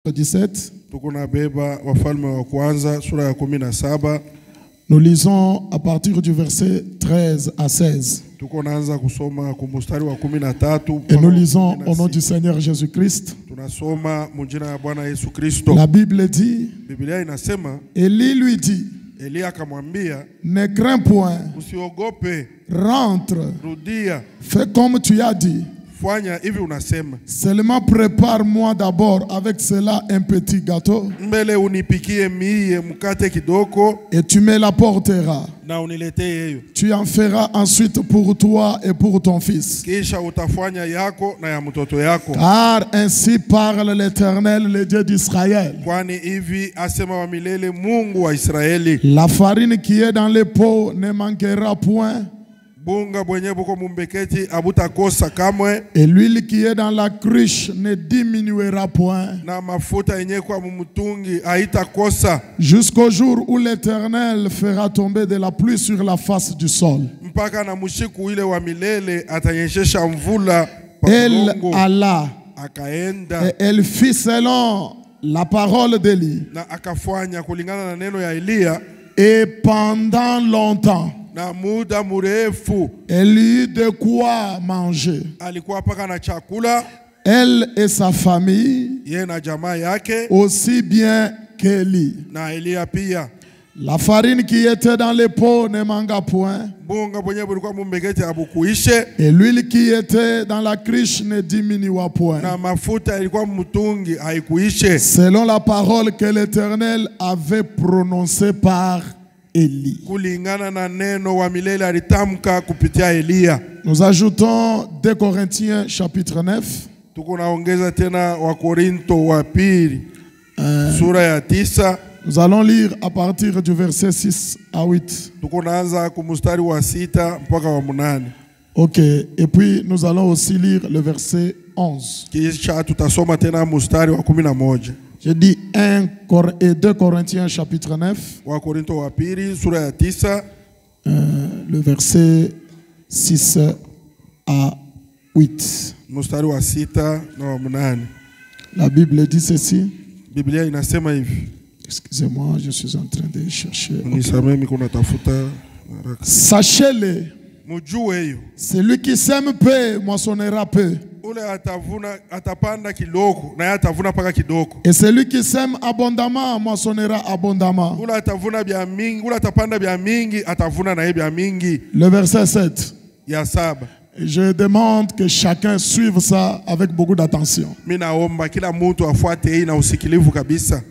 17. Nous lisons à partir du verset 13 à 16. Et nous lisons au nom du Seigneur Jésus-Christ. La Bible dit, Élie lui dit, ne crains point, rentre, fais comme tu as dit. Seulement prépare-moi d'abord avec cela un petit gâteau et tu me l'apporteras. Tu en feras ensuite pour toi et pour ton fils. Car ainsi parle l'Éternel, le Dieu d'Israël. La farine qui est dans les pots ne manquera point. Et l'huile qui est dans la cruche ne diminuera point. Jusqu'au jour où l'Éternel fera tomber de la pluie sur la face du sol. Elle alla et elle fit selon la parole d'Élie. Et pendant longtemps, elle eut de quoi manger. Elle et sa famille, aussi bien qu'Élie. La farine qui était dans les pots ne manqua point. Et l'huile qui était dans la cruche ne diminua point. Selon la parole que l'Éternel avait prononcée par Élie. Nous ajoutons 2 Corinthiens chapitre 9. Nous allons lire à partir du verset 6 à 8. Ok, et puis nous allons aussi lire le verset 11. Je dis 1 et 2 Corinthiens chapitre 9. Le verset 6 à 8. La Bible dit ceci. Excusez-moi, je suis en train de chercher. Okay. Sachez-le, celui qui sème peu moissonnera peu. Et celui qui sème abondamment moissonnera abondamment. Le verset 7. Je demande que chacun suive ça avec beaucoup d'attention.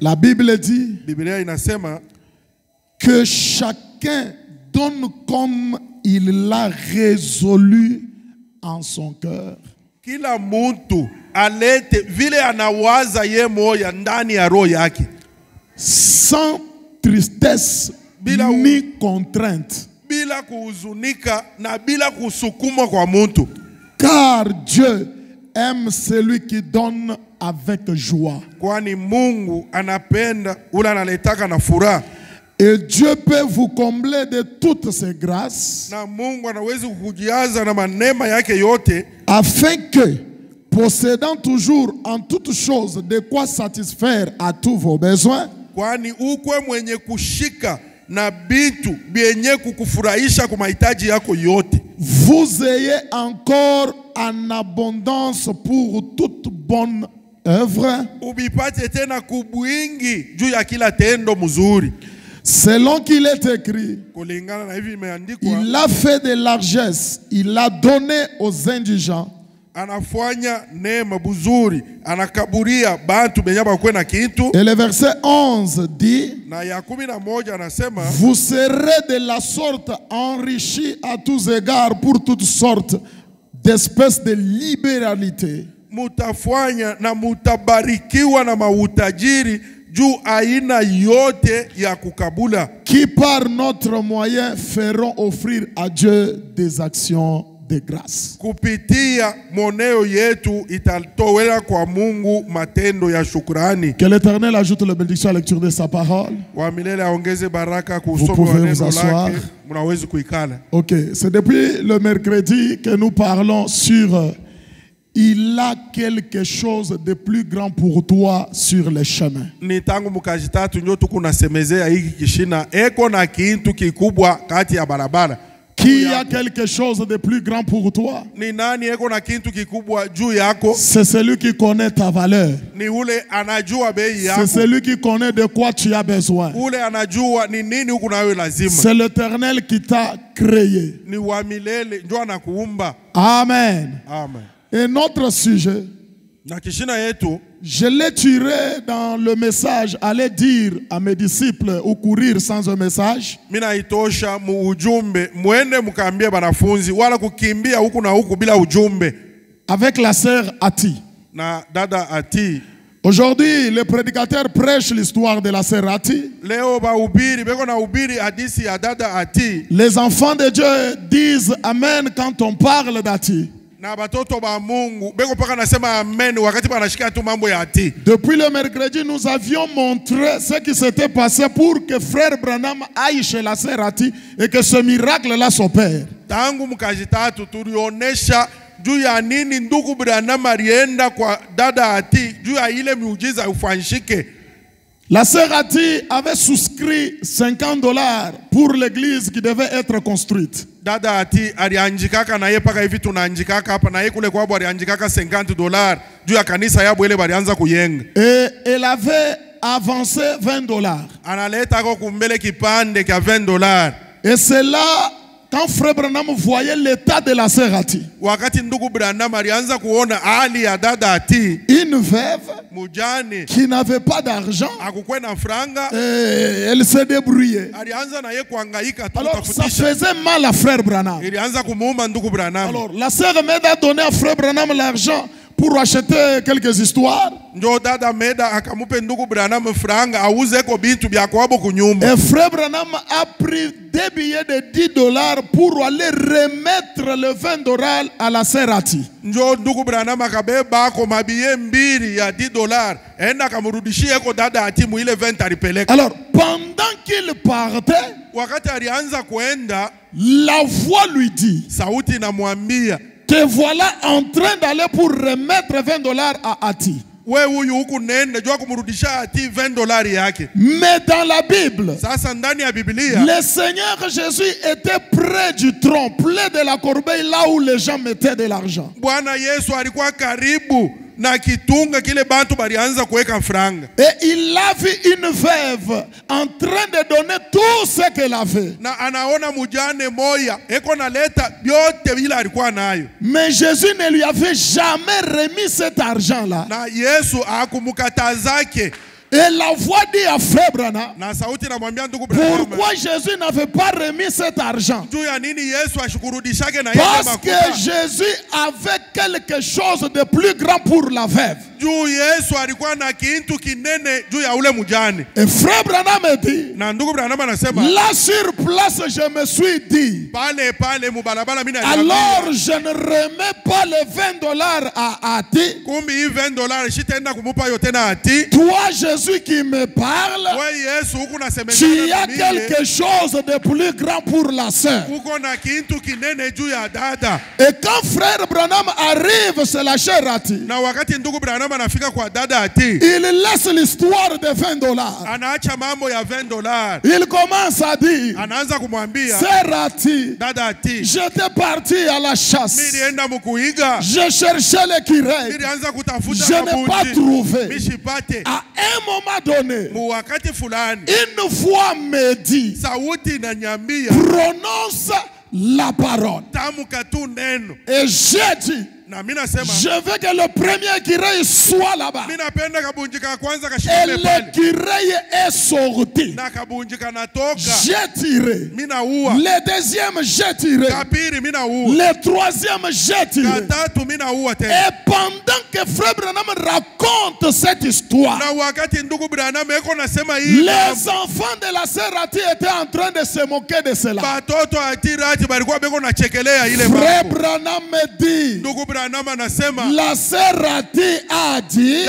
La Bible dit que chacun donne comme il l'a résolu en son cœur. Sans tristesse ni contrainte. Car Dieu aime celui qui donne avec joie. Et Dieu peut vous combler de toutes ses grâces, afin que, possédant toujours en toutes choses de quoi satisfaire à tous vos besoins, vous ayez encore en abondance pour toute bonne œuvre, selon qu'il est écrit, il a fait de largesse, il a donné aux indigents. Et le verset 11 dit, vous serez de la sorte enrichis à tous égards pour toutes sortes d'espèces de libéralité, qui par notre moyen feront offrir à Dieu des actions de grâce. Que l'Éternel ajoute la bénédiction à la lecture de sa parole. Vous pouvez vous asseoir. Ok, c'est depuis le mercredi que nous parlons sur il a quelque chose de plus grand pour toi sur le chemin. Ni tangu mukajitatu ndio tukunasemezea hiki kishina eko na kintu kikubwa kati ya barabara. Qui a quelque chose de plus grand pour toi? Ni nani eko na kintu kikubwa juu yako? C'est celui qui connaît ta valeur. Ni ule anajua bei yako. C'est celui qui connaît de quoi tu as besoin. Ule anajua ni nini uko nayo lazima. C'est l'Éternel qui t'a créé. Ni wa milele ndio anakuumba. Amen. Amen. Et notre sujet, na kishina yetu, je l'ai tiré dans le message, allez dire à mes disciples ou courir sans un message. Mina itosha mu ujumbe, muende mukambie banafunzi wala kukimbia huku na huku bila ujumbe. Avec la sœur Ati. Na dada Ati. Aujourd'hui, le prédicateur prêche l'histoire de la sœur Ati. Leo bahubiri beko na ubiri hadisi ya dada Ati. Les enfants de Dieu disent amen quand on parle d'Ati. Na batoto ba Mungu beko paka nasema amen wakati banashika tu mambo ya Ati. Depuis le mercredi, nous avions montré ce qui s'était passé pour que frère Branham aille chez la sœur Ati et que ce miracle-là s'opère. Tangu mkajitatu tulionesha juu ya nini ndugu Branham alienda kwa dada Ati juu ya ile miujiza ufanyike. La sœur Ati avait souscrit $50 pour l'église qui devait être construite. Dada Ati alianjikaka na yeye paka hivi tunaanjikaka hapa na yeye kule kwabo alianjikaka $50 juu ya kanisa yabo ile balianza kuyenga. Et elle avait avancé $20. Analeta kwa kumbele kipande kia $20. Et c'est là quand frère Branham voyait l'état de la sœur Ati. Wakati ndugu Branham alianza kuona hali ya dada Ati, une veuve mujane qui n'avait pas d'argent, hakukwenda franga, elle se débrouillait. alianza na yeye kuhangaika tu. Alors ça faisait mal à frère Branham. Ilianza kumuuma ndugu Branham. Alors la sœur Meda a donné à frère Branham l'argent pour acheter quelques histoires. Njo dada Meda akamupe ndugu Branham franga auze ko bintu bya kwabo kunyumba. Et frère Branham a pris des billets de $10 pour aller remettre le $20 à la sœur Ati. Njo ndugu Branham akabeba ko mabiye mbili ya $10 enda akamrudishia ko dada Ati mu ile 20 alipeleka. Alors pendant qu'il partait, wakati alianza kuenda, la voix lui dit, sauti inamwambia, te voilà en train d'aller pour remettre $20 à Ati. We huyu huku nenda jua kumrudisha Ati $20 yake. Mais dans la Bible, sasa ndani ya Biblia, le Seigneur Jésus était près du tronc, près de la corbeille, là où les gens mettaient de l'argent. Bwana Yesu alikuwa karibu na kitunga kile bantu balianza kuweka franga. Et il a vu une veuve en train de donner tout ce qu'elle avait. Na anaona mujane moya eko naleta byote bila alikuwa nayo. Mais Jésus ne lui avait jamais remis cet argent-là. Na Yesu akumukatazake. Et la voix dit à frère Branham, pourquoi Jésus n'avait pas remis cet argent? Parce que Jésus avait quelque chose de plus grand pour la veuve. Et frère Branham dit, là sur place je me suis dit, alors je ne remets pas les $20 à Ati. Toi Jésus qui me parle, tu as quelque chose de plus grand pour la sœur. Et quand frère Branham arrive, c'est la chère Ati, il laisse l'histoire de $20. Il commence à dire, sœur Ati, j'étais parti à la chasse, je cherchais l'écureuil, je n'ai pas trouvé. À un moment donné, une voix me dit, prononce la parole. Et j'ai dit, je veux que le premier écureuil soit là-bas. Et l'écureuil est sorti. J'ai tiré. Le deuxième, j'ai tiré. Le troisième, j'ai tiré. Et pendant que frère Branham raconte cette histoire, les enfants de la sœur Ati étaient en train de se moquer de cela. Frère Branham me dit, La sœur Ati a dit,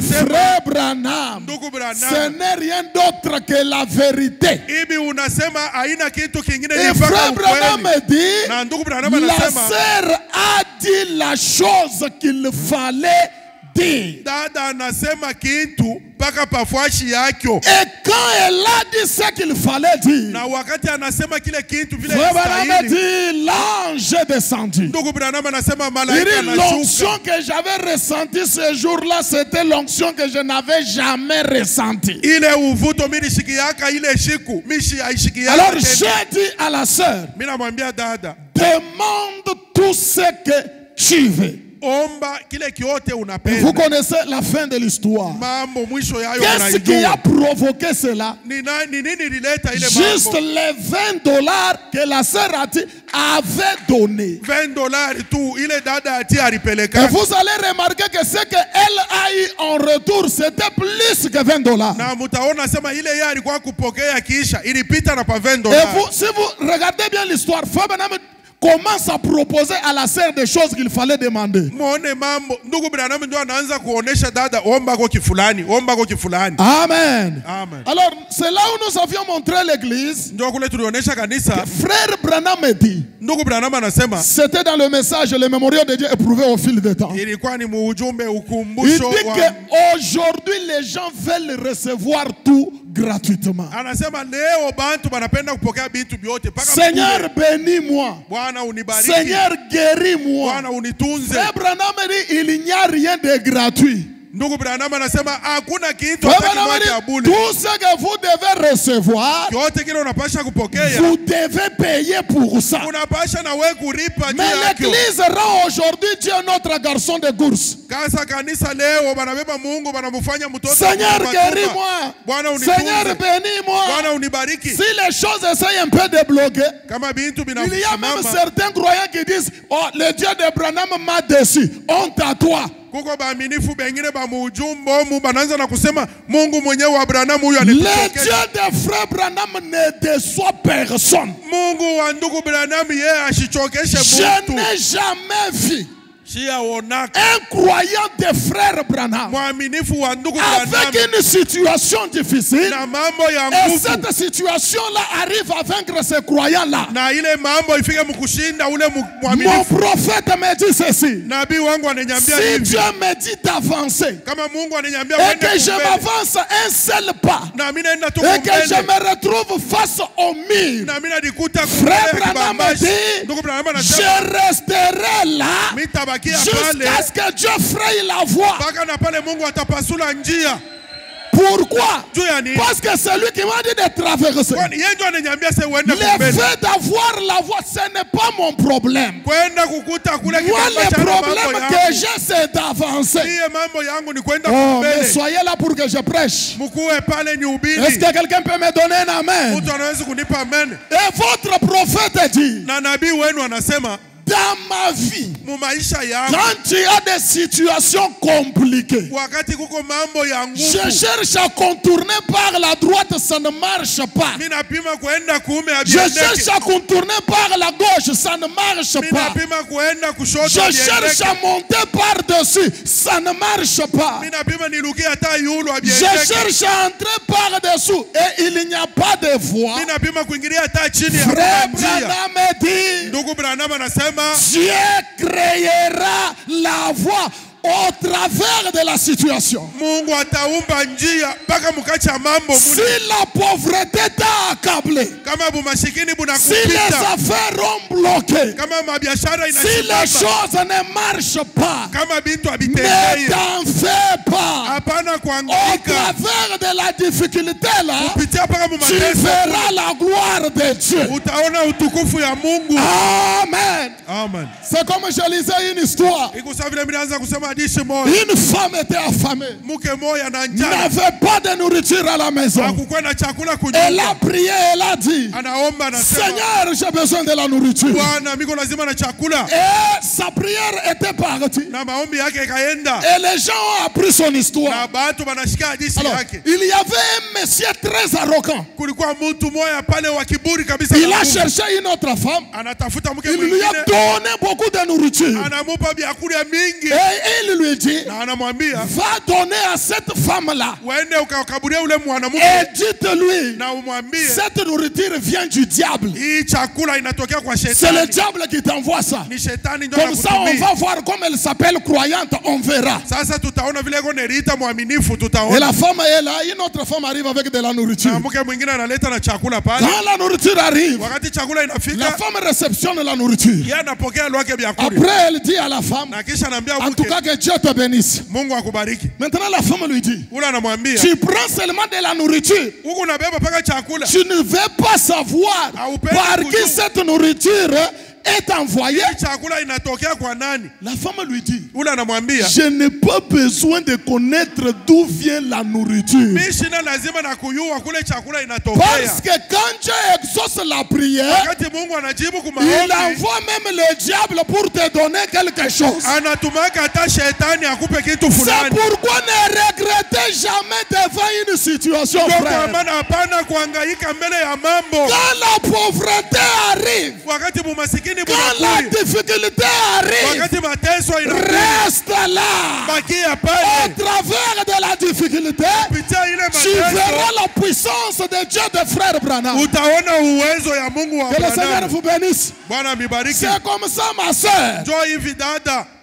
frère Branham, ce n'est rien d'autre que la vérité. Et frère Branham dit, la sœur a dit la chose qu'il fallait dire. Et quand elle a dit ce qu'il fallait dire, frère Branham dit, l'ange est descendu. Il dit, l'onction que j'avais ressentie ce jour-là, c'était l'onction que je n'avais jamais ressentie. Alors j'ai dit à la sœur, demande tout ce que tu veux. Vous connaissez la fin de l'histoire. Qu'est-ce qui a provoqué cela? Juste les $20 que la sœur Ati avait donné. Et vous allez remarquer que ce qu'elle a eu en retour, c'était plus que $20. Et vous, si vous regardez bien l'histoire, commence à proposer à la sœur des choses qu'il fallait demander. Amen. Amen. Alors, c'est là où nous avions montré l'église. Frère Branham dit, c'était dans le message, le mémorial de Dieu éprouvé au fil du temps. Il dit qu'aujourd'hui, les gens veulent recevoir tout gratuitement. Seigneur, bénis-moi. Seigneur, guéris-moi. Frère Branham dit, il n'y a rien de gratuit. Tout ce que vous devez recevoir, vous devez payer pour ça. Mais l'église rend aujourd'hui Dieu notre garçon de course. Seigneur, guéris-moi. Seigneur, bénis-moi. Si les choses essayent un peu de bloquer, il y a même certains croyants qui disent, oh, le Dieu de Branham m'a déçu. Honte à toi. Le Dieu de frère Branham ne déçoit personne. Je n'ai jamais vu un croyant de frère Branham avec une situation difficile, et cette situation-là arrive à vaincre ce croyant-là. Mon prophète me dit ceci: si Dieu me dit d'avancer et que je m'avance un seul pas et que je me retrouve face au mur, frère Branham me dit, je resterai là jusqu'à ce que Dieu fraye la voie. Pourquoi? Parce que c'est lui qui m'a dit de traverser. Le fait d'avoir la voie, ce n'est pas mon problème. Moi, le problème que j'ai, c'est d'avancer. Oh, mais soyez là pour que je prêche. Est-ce que quelqu'un peut me donner un amen? Et votre prophète dit, dans ma vie, quand tu as des situations compliquées, je cherche à contourner par la droite, ça ne marche pas. Je cherche à contourner par la gauche, ça ne marche pas. Je cherche à monter par-dessus, ça ne marche pas. Je cherche à entrer par-dessous et il n'y a pas de voie. Frère Branham dit, Dieu créera la voie au travers de la situation. Si la pauvreté t'a accablé, si les affaires ont bloqué, si les choses ne marchent pas, ne t'en fais pas. Au travers de la difficulté là, tu verras la gloire de Dieu. Amen. Amen. C'est comme je lisais une histoire. Une femme était affamée. N'avait pas de nourriture à la maison. Elle a prié, elle a dit, Seigneur, j'ai besoin de la nourriture. Et sa prière était partie. Et les gens ont appris son histoire. Alors, il y avait un monsieur très arrogant. Il a cherché une autre femme. Il lui a donné beaucoup de nourriture. Et il lui dit, va donner à cette femme-là. Et dites-lui, cette nourriture vient du diable. C'est le diable qui t'envoie ça. Comme ça, on va voir comment elle s'appelle croyante, on verra. Et la femme est là, une autre femme arrive avec de la nourriture. Quand la nourriture arrive, la femme réceptionne la nourriture. Après, elle dit à la femme, en tout cas que Dieu te bénisse. Maintenant, la femme lui dit, tu prends seulement de la nourriture. Tu ne veux pas savoir par qui cette nourriture est envoyée. La femme lui dit, je n'ai pas besoin de connaître d'où vient la nourriture. Parce que quand Dieu exauce la prière, il envoie même le diable pour te donner quelque chose. C'est pourquoi ne regrettez jamais devant une situation, frère. Quand la pauvreté arrive, quand la difficulté arrive, reste là. Au travers de la difficulté, tu verras la puissance de Dieu de frère Branham. Que le Seigneur vous bénisse. C'est comme ça, ma soeur.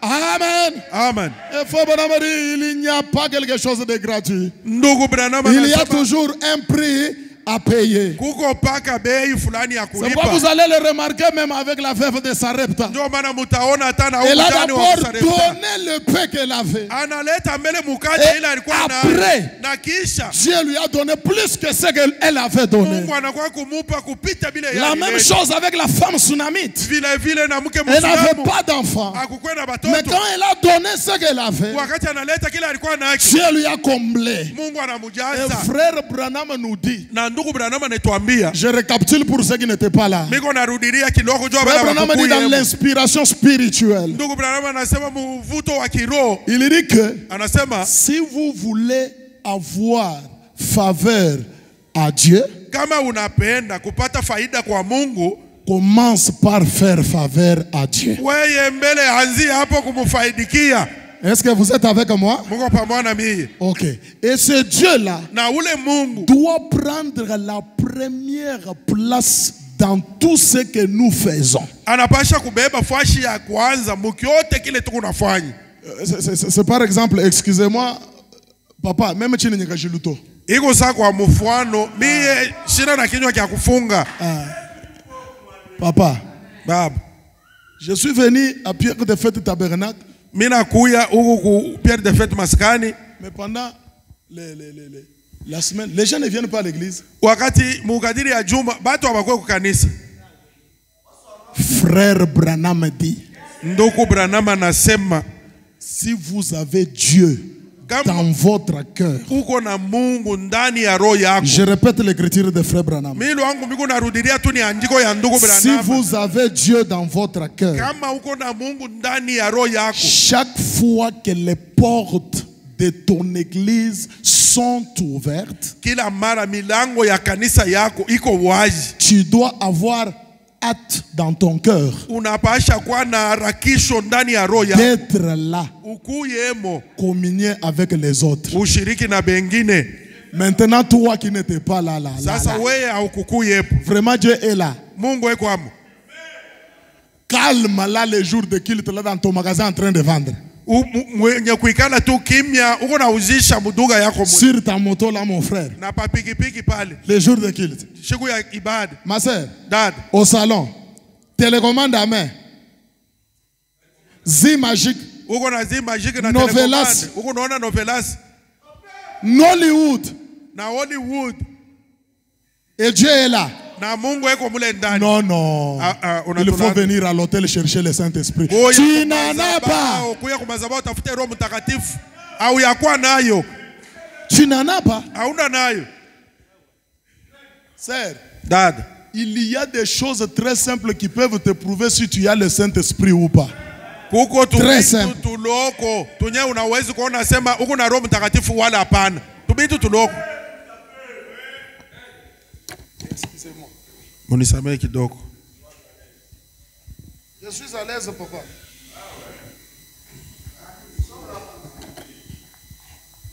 Amen. Amen. Il n'y a pas quelque chose de gratuit. Il y a toujours un prix à payer. C'est pourquoi vous allez le remarquer même avec la veuve de Sarepta. Elle a d'abord donné le pain qu'elle avait. Et après, Dieu lui a donné plus que ce qu'elle avait donné. La même chose avec la femme sunamite. Elle n'avait pas d'enfant. Mais quand elle a donné ce qu'elle avait, Dieu lui a comblé. Et frère Branham nous dit, je récapitule pour ceux qui n'étaient pas là. Frère Branham dit dans l'inspiration spirituelle, il dit que si vous voulez avoir faveur à Dieu, commence par faire faveur à Dieu. Est-ce que vous êtes avec moi? Ok. Et ce Dieu-là doit prendre la première place dans tout ce que nous faisons. C'est par exemple, excusez-moi, papa, même si tu n'es papa, je suis venu à Pierre de Fête Tabernacle. Mais pendant la semaine, les gens ne viennent pas à l'église. Frère Branham dit, si vous avez Dieu dans votre cœur, je répète l'écriture de Frère Branham, si vous avez Dieu dans votre cœur, chaque fois que les portes de ton église sont ouvertes, tu dois avoir hâte dans ton cœur d'être là, communier avec les autres. Maintenant, toi qui n'étais pas là, vraiment Dieu est là. Calme là les jours de culte là dans ton magasin en train de vendre. Sur ta moto là, mon frère. Les jours de culte. Ma soeur, au salon, télécommande à main. Zi magique. Novelas. Nollywood. Et Dieu est là. Non, non. Il faut venir à l'hôtel chercher le Saint-Esprit. Tu n'en as pas. Tu n'en as pas. Sœur, il y a des choses très simples qui peuvent te prouver si tu as le Saint-Esprit ou pas. Très simple. Je suis à l'aise, papa.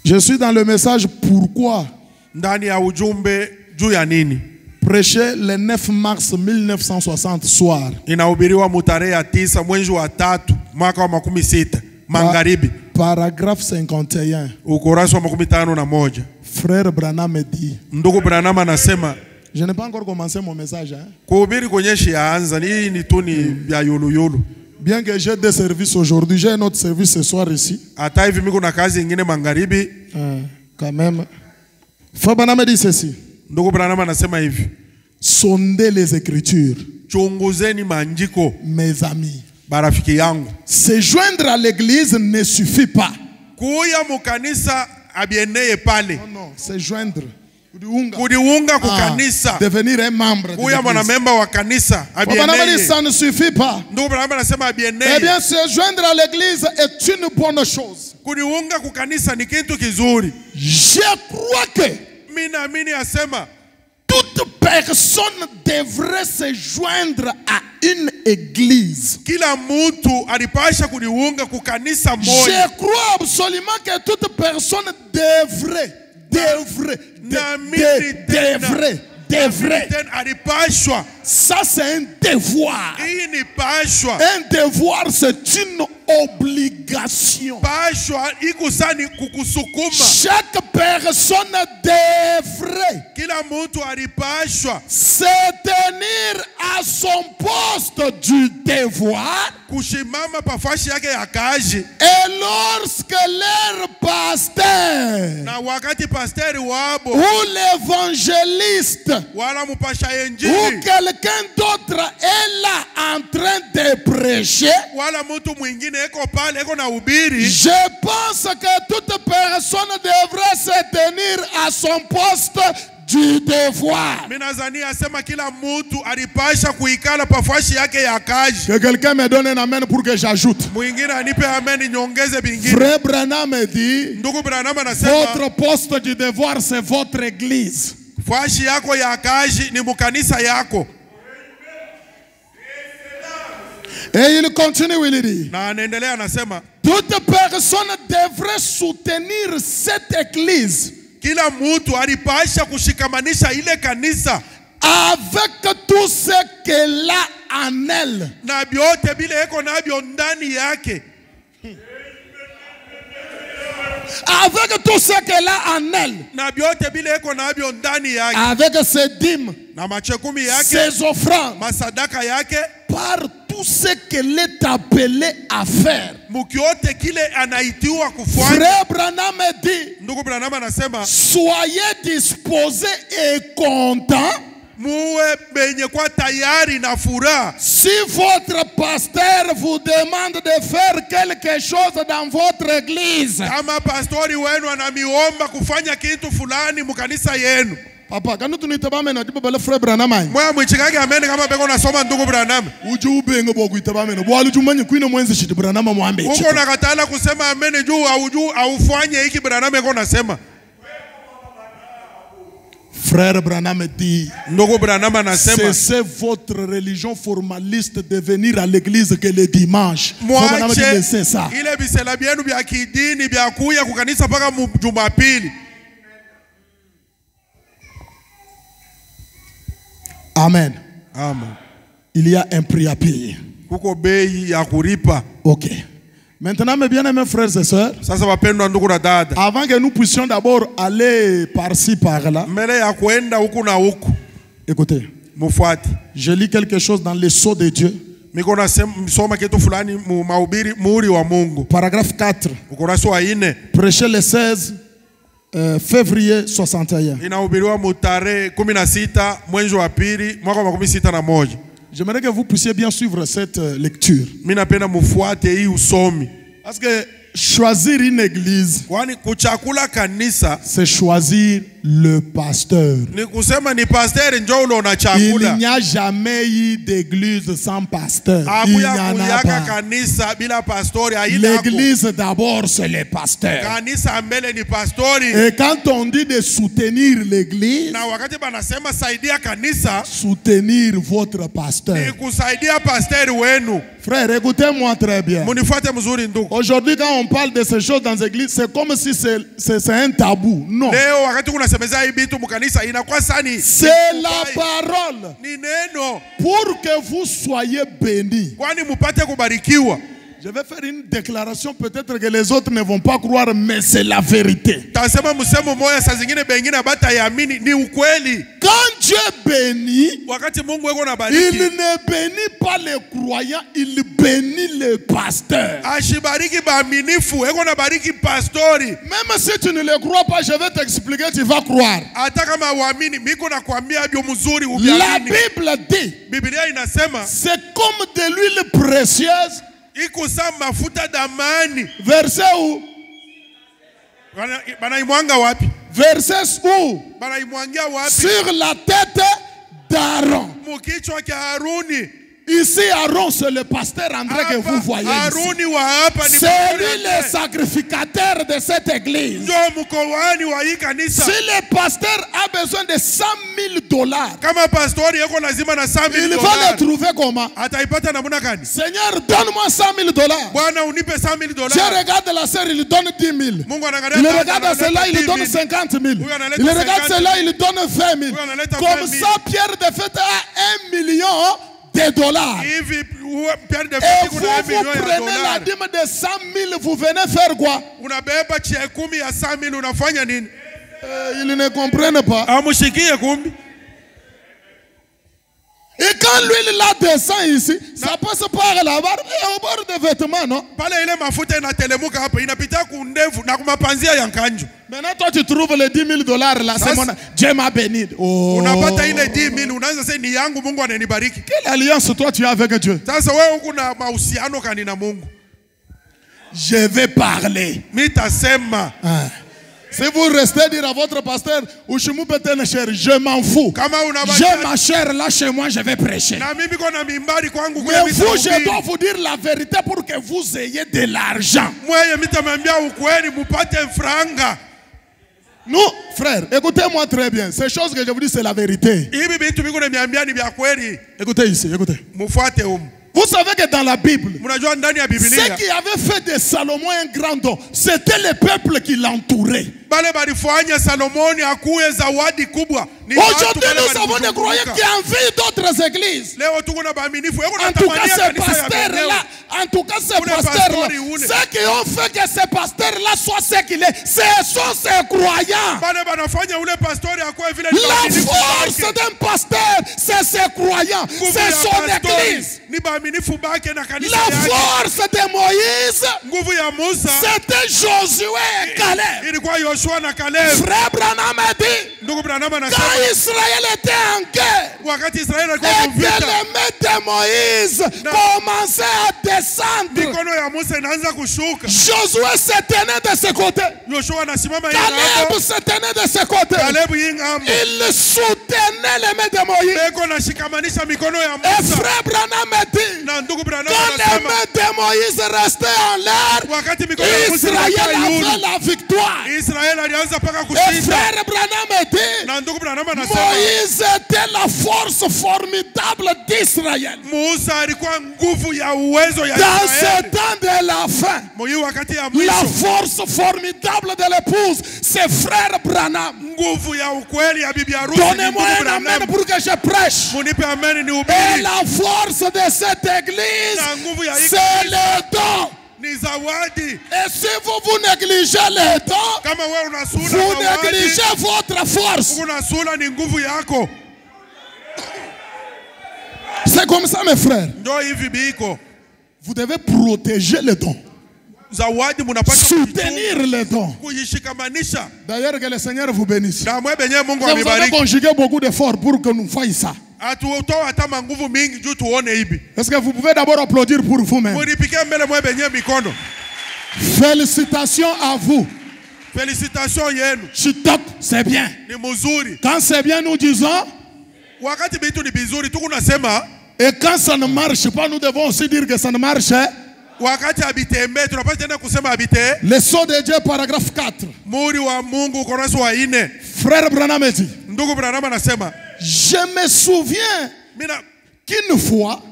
Je suis dans le message pourquoi. Prêché le 9 mars 1960 soir. Paragraphe 51. Frère Branham me dit. Je n'ai pas encore commencé mon message. Hein? Bien que j'ai des services aujourd'hui, j'ai un autre service ce soir ici. Quand même. Frère Branham me dit ceci. Sondez les Écritures. Mes amis. Se joindre à l'église ne suffit pas. Non, non, se joindre. Devenir un membre de l'église. Ça ne suffit pas. Eh bien, se joindre à l'église est une bonne chose. Je crois que toute personne devrait se joindre à une église. Je crois absolument que toute personne devrait. Ça, c'est un devoir. Un devoir, c'est une obligation. Chaque personne devrait se tenir à son poste du devoir. Et lorsque leur pasteur ou l'évangéliste ou quelqu'un d'autre est là en train de prêcher, je pense que toute personne devrait se tenir à son poste du devoir. Que quelqu'un me donne un amen pour que j'ajoute. Frère Branham me dit, votre poste du devoir, c'est votre église. Et il continue, il dit, toute personne devrait soutenir cette église avec tout ce qu'elle a en elle. Avec tout ce qu'elle a en elle. Avec ses dîmes, ses offrandes, par tout ce qu'elle est appelée à faire. Frère Branham dit, soyez disposés et contents. Si votre pasteur vous demande de faire quelque chose dans votre église, papa, quand tu n'étais pas maintenant, tu peux pas le frère Branham. Moi, je suis là, mais quand on a somme ndugu Branham. Uju bengo bogu itaba meno. Bwalu jumanye kuino mwenzi shiti Branham muambe. Uko nakatala kusema amene juu aufanye hiki Branham eko nasema. Frère Branham dit, cessez votre religion formaliste de venir à l'église que le dimanche. C'est ça. Amen. Amen. Il y a un prix à payer. Ok. Maintenant, mes bien-aimés frères et sœurs, avant que nous puissions d'abord aller par-ci, par-là, écoutez, je lis quelque chose dans les sceaux de Dieu. Paragraphe 4. Prêchez le 16 février 61. Inahubiriwa mutare 16 mwezi wa pili mwaka wa 61. J'aimerais que vous puissiez bien suivre cette lecture. Mimi napenda mufuate hii usomi. Parce que choisir une église, Kwani kuchakula kanisa c'est choisir le pasteur. ni kusema ni pasteur njoo ule Il unachakula. n'y a jamais eu d'église sans pasteur. Il n'y Abuya en a kuyaka pas. kanisa bila pastori haina hapo. L'église d'abord, c'est le pasteur. Kanisa mbele ni pastori. Et quand on dit de soutenir l'église, Na wakati banasema saidia kanisa soutenir votre ni pasteur. kusaidia pastori wenu. Frère, écoutez-moi très bien. Munifuate mzuri ndugu. Aujourd'hui, quand on parle de ces choses dans l'église, c'est comme si c'est un tabou. Non. Leo wakati kunasemeza hii bitu mkanisa inakuwa sani. C'est la parole. Ni neno. Pour que vous soyez bénis. Kwani mupate kubarikiwa. Je vais faire une déclaration, peut-être que les autres ne vont pas croire, mais c'est la vérité. Tasema msemo moya saa zingine bengine batayamini ni ukweli. Quand Dieu bénit, Wakati Mungu eko na il bariki, ne bénit pas les croyants, il bénit les pasteurs. ashibariki baaminifu, eko na bariki pastori. Même si tu ne le crois pas, je vais t'expliquer, tu vas croire. Hata kama uamini, miko na kuambia bio mzuri La ubiamini. Bible dit, Biblia inasema c'est comme de l'huile précieuse. iko sa mafuta damani. Verset où? Banaimwanga wapi? Verset où? Banaimwangia wapi? Sur la tête d'Aaron. Mukichwa kia Haruni. Ici, Aaron, c'est le pasteur André que vous voyez ici. Haruni wa hapa ni C'est lui le sacrificateur de cette église. ndio mkoani wa hii kanisa. Si le pasteur a besoin de $100,000, Kama pastori yako lazima na il $100,000. va le trouver comment? Ataipata namna gani? Seigneur, donne-moi $100,000. Bwana unipe $100,000. Je regarde la sœur, il donne 10,000. Mungu anaangalia. Il regarde à cela, il donne 50,000. Il regarde cela, il donne 20,000. Comme ça, Pierre de Fête a $1 million. Hivi Pierre de Et Fête vous, kuna $1 vous million ya prenez la dolari. dîme de 100,000, vous venez faire quoi? Unabeba chia 10 ya $100,000 unafanya nini? Ils ne comprennent pas. Amushikie kumbi. Et quand l'huile là descend ici, ça passe par la barbe et au bord des vêtements, non? Pale ile mafuta inatelemuka hapa inapita kundevu na kumapanzia ya nkanju. Maintenant, toi, tu trouves les $10,000 là. C'est mon... Dieu m'a béni. Oh. Unapata ile 10,000 unaanza sasa ni yangu Mungu ananibariki. Quelle alliance toi tu as avec Dieu? Sasa wewe uko na mahusiano gani na Mungu? Je vais parler. Mitasema. Ah. Si vous restez dire à votre pasteur, je m'en fous. J'ai ma chair là chez moi, je vais prêcher. Mais vous, je dois vous dire la vérité pour que vous ayez de l'argent. Nous, frères, écoutez-moi très bien. Ces choses que je vous dis, c'est la vérité. Écoutez ici, écoutez. Vous savez que dans la Bible, ce qui avait fait de Salomon un grand don, c'était le peuple qui l'entourait. Aujourd'hui, nous avons des croyants qui envient d'autres églises. En tout cas, ces pasteurs-là, ceux qui ont fait que ces pasteurs-là soient ce qu'il est, ce sont ces croyants. La force d'un pasteur, c'est ses croyants, c'est son église. La force de Moïse, c'était Josué et Caleb. Frère Branham a dit, quand Israël était en guerre, et que les mains de Moïse commençaient à descendre, Josué se tenait de ce côté, Caleb se tenait de ce côté, il soutenait les mains de Moïse. Et frère Branham a dit, quand les mains de Moïse restaient en l'air, Israël avait la victoire. Et frère Branham a dit, Moïse était la force formidable d'Israël. Dans ce temps de la fin, la force formidable de l'épouse, c'est frère Branham. Donnez-moi un amen pour que je prêche. Et la force de cette église, c'est le don. Et si vous négligez les dons, vous négligez votre force. C'est comme ça, mes frères. Vous devez protéger les dons. soutenir les dons. D'ailleurs, que le Seigneur vous bénisse. Vous avez conjugué beaucoup d'efforts pour que nous fassions ça. Est-ce que vous pouvez d'abord applaudir pour vous-même? Félicitations à vous. Félicitations yenu. Chitop, c'est bien. Quand c'est bien, nous disons. Et quand ça ne marche pas, nous devons aussi dire que ça ne marche. Le sceau de Dieu, paragraphe 4. Frère Branham dit, je me souviens qu'une fois,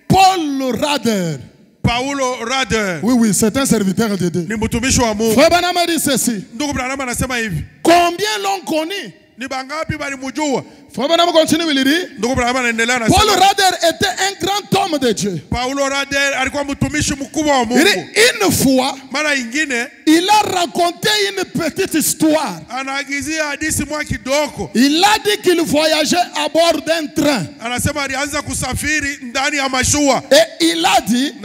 Paul Rader, oui, c'est un serviteur de Dieu. Frère Branham dit ceci. Combien l'ont connu? Frère Branham continue, il dit, Paul Rader était un grand homme de Dieu. Il dit, une fois, il a raconté une petite histoire. Il a dit qu'il voyageait à bord d'un train. Et il a dit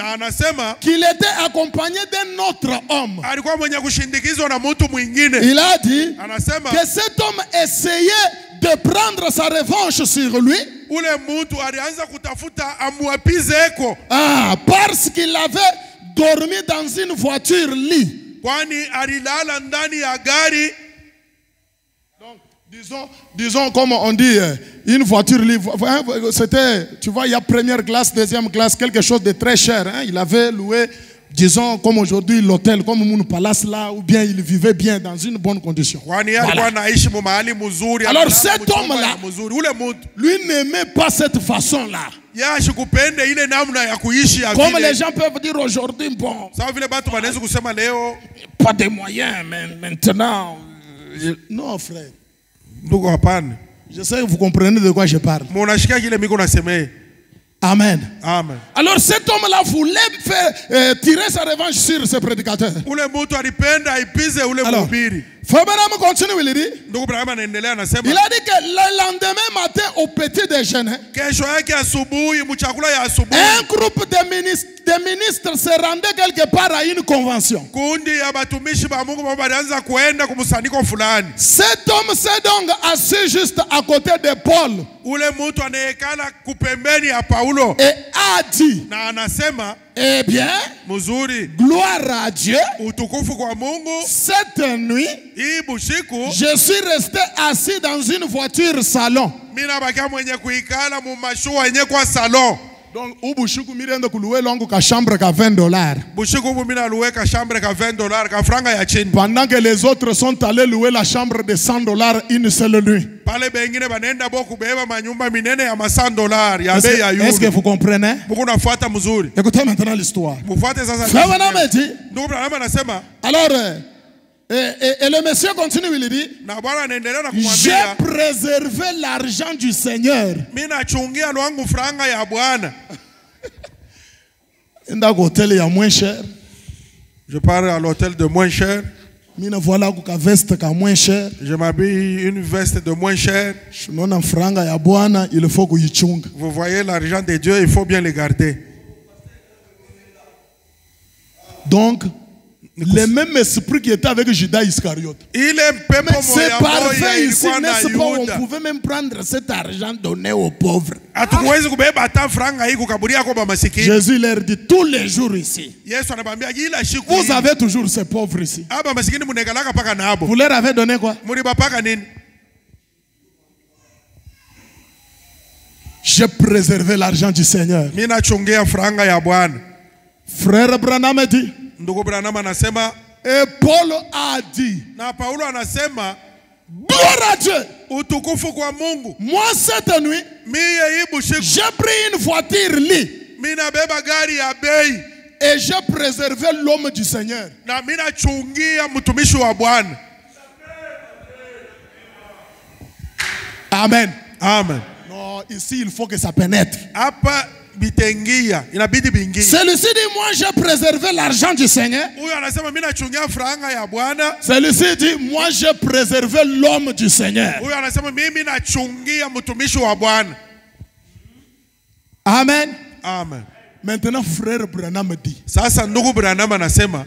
qu'il était accompagné d'un autre homme. Il a dit que cet homme essayait de prendre sa revanche sur lui. Parce qu'il avait dormi dans une voiture lit. Donc, disons comme on dit, une voiture lit. C'était, tu vois, il y a première classe, deuxième classe, quelque chose de très cher. Hein? Il avait loué, disons comme aujourd'hui l'hôtel, comme Moun Palace là, ou bien il vivait bien dans une bonne condition. Voilà. Alors cet homme-là, lui n'aimait pas cette façon-là. Comme les gens peuvent dire aujourd'hui, bon, pas de moyens, mais maintenant... Non, frère. Je sais que vous comprenez de quoi je parle. Amen. Amen. Alors cet homme-là voulait faire, tirer sa revanche sur ce prédicateur. Alors, Frère Branham continue, il dit. Il a dit que le lendemain matin au petit déjeuner, un groupe de ministres se rendait quelque part à une convention. Cet homme s'est donc assis juste à côté de Paul. Et a dit, eh bien, gloire à Dieu, cette nuit, je suis resté assis dans une voiture salon. Donc, Ubushiku mirende kuluwe longo ka chambre ka $20. Pendant que les autres sont allés louer la chambre de $100 une seule nuit. Est-ce que vous comprenez? Écoutez maintenant l'histoire. Alors, et le monsieur continue, il dit, j'ai préservé l'argent du Seigneur. Je pars à l'hôtel de moins cher. Je m'habille une veste de moins cher. Vous voyez l'argent de Dieu, il faut bien le garder. Donc, le même esprit qui était avec Judas Iscariote. C'est parfait ici, n'est-ce pas? On pouvait même prendre cet argent donné aux pauvres. Jésus leur dit tous les jours ici. Vous avez toujours ces pauvres ici. Vous leur avez donné quoi? J'ai préservé l'argent du Seigneur. Frère Branham dit. Et Paul a dit, gloire à Dieu. Moi cette nuit, j'ai pris une voiture lit et j'ai préservé l'homme du Seigneur. Amen. Amen. Non, ici il faut que ça pénètre. Celui-ci dit, moi j'ai préservé l'argent du Seigneur. Celui-ci dit, moi j'ai préservé l'homme du Seigneur. Amen. Amen. Maintenant, frère Branham dit. Sasa ndugu Branham anasema,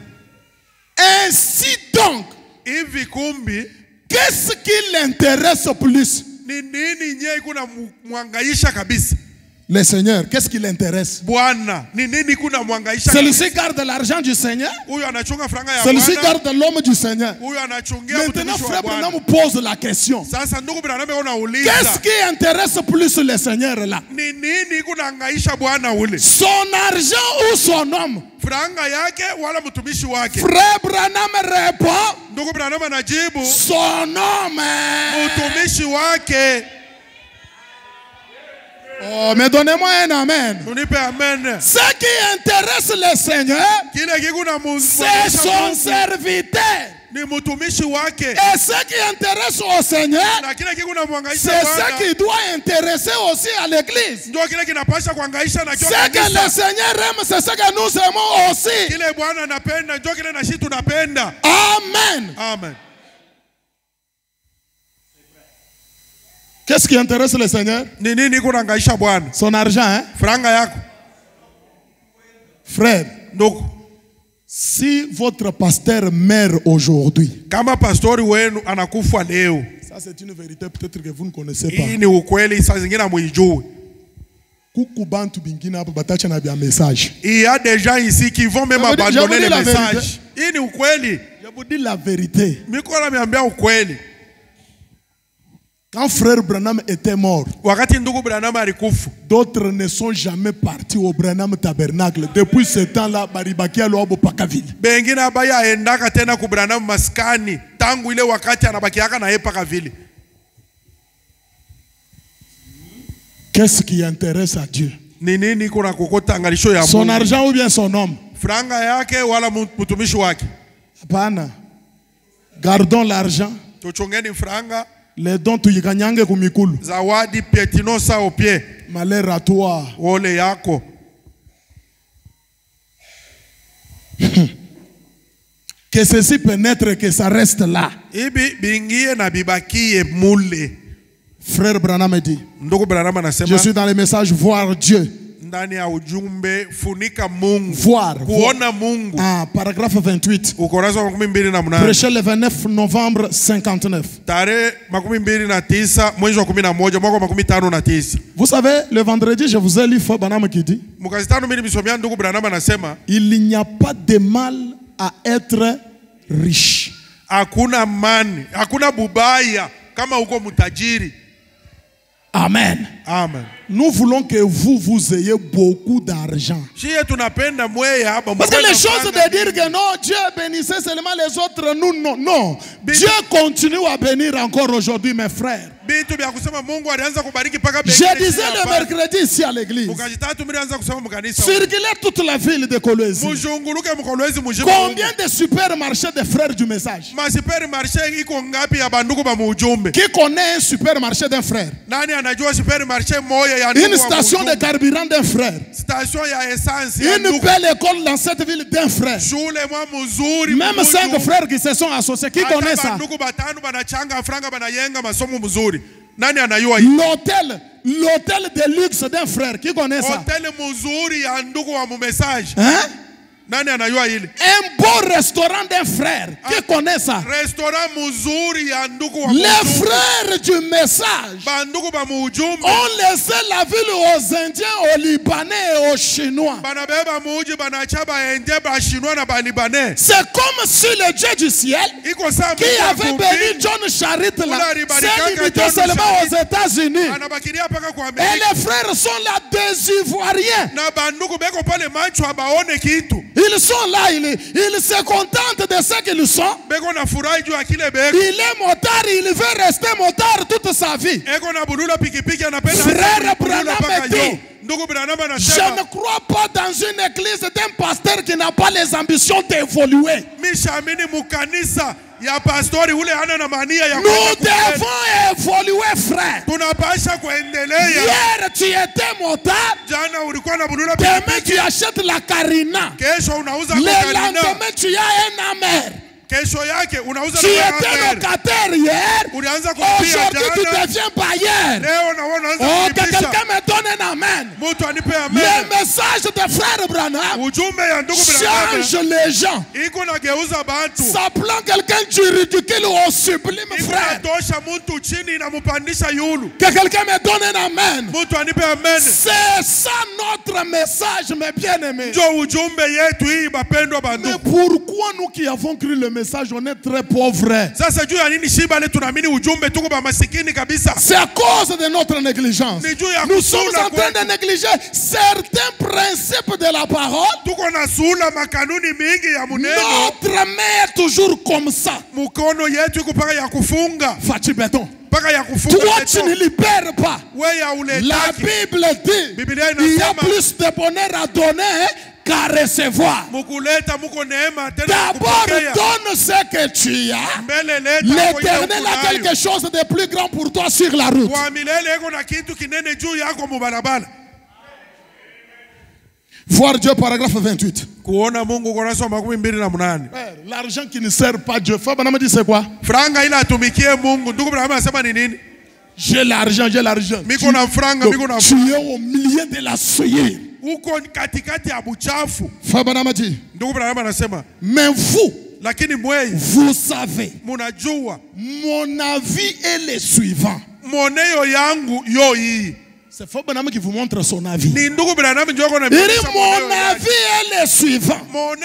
ainsi donc, hivi kumbi, qu'est-ce qui l'intéresse plus? Ni nini nye kuna mwangaisha kabisa? Le Seigneur, qu'est-ce qui l'intéresse? Bwana, ni nini kuna mwangaisha? Celui-ci garde l'argent du Seigneur. Huyo anachunga franga ya Celui-ci Bwana. garde l'homme du Seigneur. Huyo anachungia Maintenant, mtumishi wa frère Bwana. Branham pose la question. Sasa ndugu Branham anauliza, Qu'est-ce qui intéresse plus le Seigneur là? ni nini kuna angaisha Bwana ule? Son argent ou son homme? Franga yake wala mtumishi wake? Frère Branham répond, Ndugu Branham anajibu, son homme. mtumishi wake. Oh, mais donnez-moi un amen. Unipe amen. Ce qui intéresse le Seigneur, c'est son serviteur. Ni mtumishi wake. Et ce qui intéresse au Seigneur, c'est ce qui doit intéresser aussi à l'église. Ce que le Seigneur aime, c'est ce que nous aimons aussi. Amen. Amen. Qu'est-ce qui intéresse le Seigneur? Son argent, hein? Frère, si votre pasteur meurt aujourd'hui, ça c'est une vérité peut-être que vous ne connaissez pas. Il y a des gens ici qui vont même abandonner le message. Je vous dis la vérité. Quand frère Branham était mort, d'autres ne sont jamais partis au Branham Tabernacle. Depuis ce temps-là, Baribakia Loabo Pakaville. Qu'est-ce qui intéresse à Dieu? Son argent ou bien son homme? Gardons l'argent. Les dons tu yikanyange kumikulu. Zawadi pietinosa au pied. Malheur à toi. Ole yako. Que ceci pénètre, que ça reste là. Ibi bingie na bibakie mule. Frère Branham dit. Ndugu Branham anasema, je suis dans le message voir Dieu. Ndani ya ujumbe funika Mungu. Voir. Kuona Mungu. Ah, paragraphe 28. Ukurasa wa 28. Prêché le 29 novembre 59. Tarehe 29 mwezi wa 11 mwaka wa 59. Vous savez, le vendredi, je vous ai lu Frère Branham qui dit, il n'y a pas de mal à être riche. Hakuna mani, hakuna bubaya kama uko mutajiri. Amen. Amen. Nous voulons que vous ayez beaucoup d'argent. Parce que les choses de dire que non, Dieu bénissait seulement les autres, nous non. Non. Dieu continue à bénir encore aujourd'hui, mes frères. Je disais le mercredi ici à l'église. Circulez toute la ville de Kolwezi. Combien de supermarchés de frères du message? Qui connaît un supermarché d'un frère? Une station de carburant d'un frère. Une belle école dans cette ville d'un frère. Même 5 frères qui se sont associés. Qui connaît ça? L'hôtel de luxe d'un frère. Qui connaît ça? Hein? Un beau restaurant d'un frère. Qui connaît ça? Les frères du message ont laissé la ville aux Indiens, aux Libanais et aux Chinois. C'est comme si le Dieu du ciel qui avait béni John Charit là s'est limité seulement aux États-Unis. Et les frères sont là des Ivoiriens. Ils sont là, ils se contentent de ce qu'ils sont. Il est motard, il veut rester motard toute sa vie. Frère Branham dit, je ne crois pas dans une église d'un pasteur qui n'a pas les ambitions d'évoluer. Nous devons évoluer, frère. Hier, tu étais motard. Demain, tu achètes la Carina. Le lendemain, tu as un amer. Tu étais locataire hier. Aujourd'hui, tu deviens bailleur. Oh, que quelqu'un me donne un amen. Le message de frère Branham ujumbe ya ndugu Branham change les gens. iko nageuza bantu. Ça prend quelqu'un du ridicule au sublime, Iko frère. natosha muntu chini na mupandisha yulu. Que quelqu'un me donne un amen. Muntu anipe amen. C'est ça notre message, mes bien-aimés. Njo ujumbe yetu hii bapendwa bandu. Mais pourquoi nous qui avons cru le message, on est très pauvres? Sasa juu ya nini shiba le tunaamini ujumbe tuko ba masikini kabisa? C'est à cause de notre négligence. Nous sommes en train de négliger certains principes de la parole. Tuko na sula makanuni mingi ya muneno. Notre main est toujours comme ça. Mukono yetu iko paka ya kufunga. Fachi béton. Paka ya kufunga. Toi, tu ne libères pas. La Bible dit il y a plus de bonheur à donner qu'à recevoir. D'abord, donne ce que tu as. L'Éternel a quelque chose de plus grand pour toi sur la route. Voir Dieu, paragraphe 28. L'argent qui ne sert pas Dieu. Fabana me dit c'est quoi? J'ai l'argent, j'ai l'argent. Tu es au milieu de la souillure. Fabana me dit. Mais vous, vous savez, mon avis est le suivant. C'est Fabana qui vous montre son avis. Il dit mon avis est le suivant. Un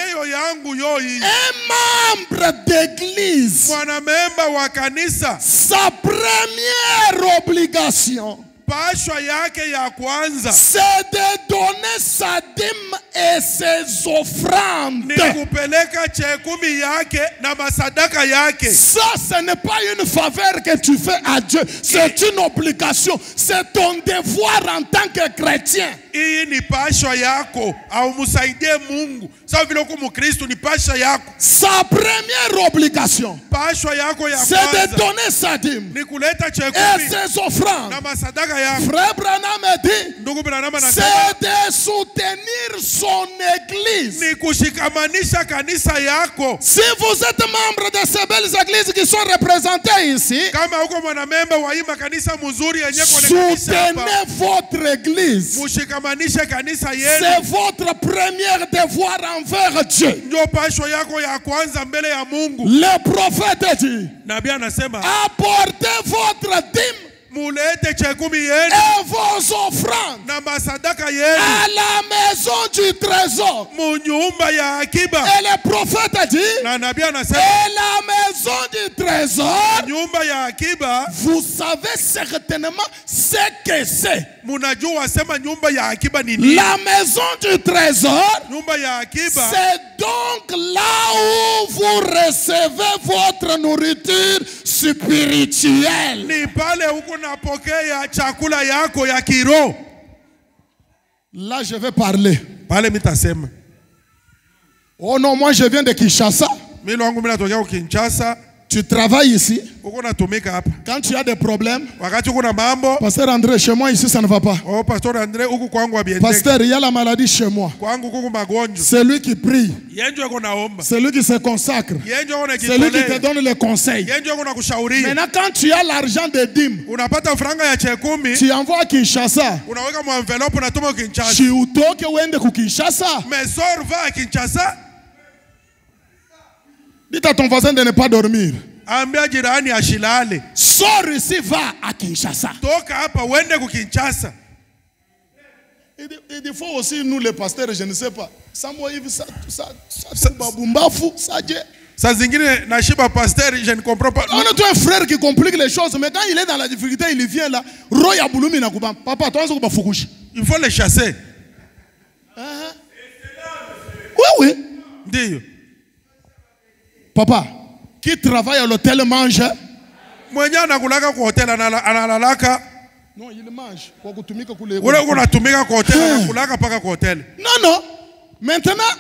membre d'église, sa première obligation, c'est de donner sa dîme et ses offrandes. Ça, ce n'est pas une faveur que tu fais à Dieu. C'est une obligation. C'est ton devoir en tant que chrétien. Sa première obligation, c'est de donner sa dîme et ses offrandes. Frère Branham dit, c'est de soutenir son église. Si vous êtes membre de ces belles églises qui sont représentées ici, soutenez votre église. C'est votre premier devoir envers Dieu. Le prophète dit, apportez votre dîme et vos offrandes à la maison du trésor. Et le prophète dit, et la maison du trésor, vous savez certainement ce que c'est. La maison du trésor, c'est donc là où vous recevez votre nourriture spirituelle. Là, je vais parler. Oh non, moi je viens de Kinshasa. Tu travailles ici. Quand tu as des problèmes, Pasteur André, chez moi ici ça ne va pas. Pasteur, il y a la maladie chez moi. C'est lui qui prie. C'est lui qui se consacre. C'est lui qui te donne les conseils. Maintenant, quand tu as l'argent de dîmes, tu envoies à Kinshasa. Tu utoke uende ku Kinshasa. Dites à ton voisin de ne pas dormir. Sors ici, va à Kinshasa. Et des fois aussi, nous les pasteurs, je ne sais pas. Ça, je ne comprends pas. On a un frère qui complique les choses, mais quand il est dans la difficulté, il vient là. Papa, il faut les chasser. Oui, oui. Papa, qui travaille à l'hôtel mange? Non, il mange. Non, non. Maintenant,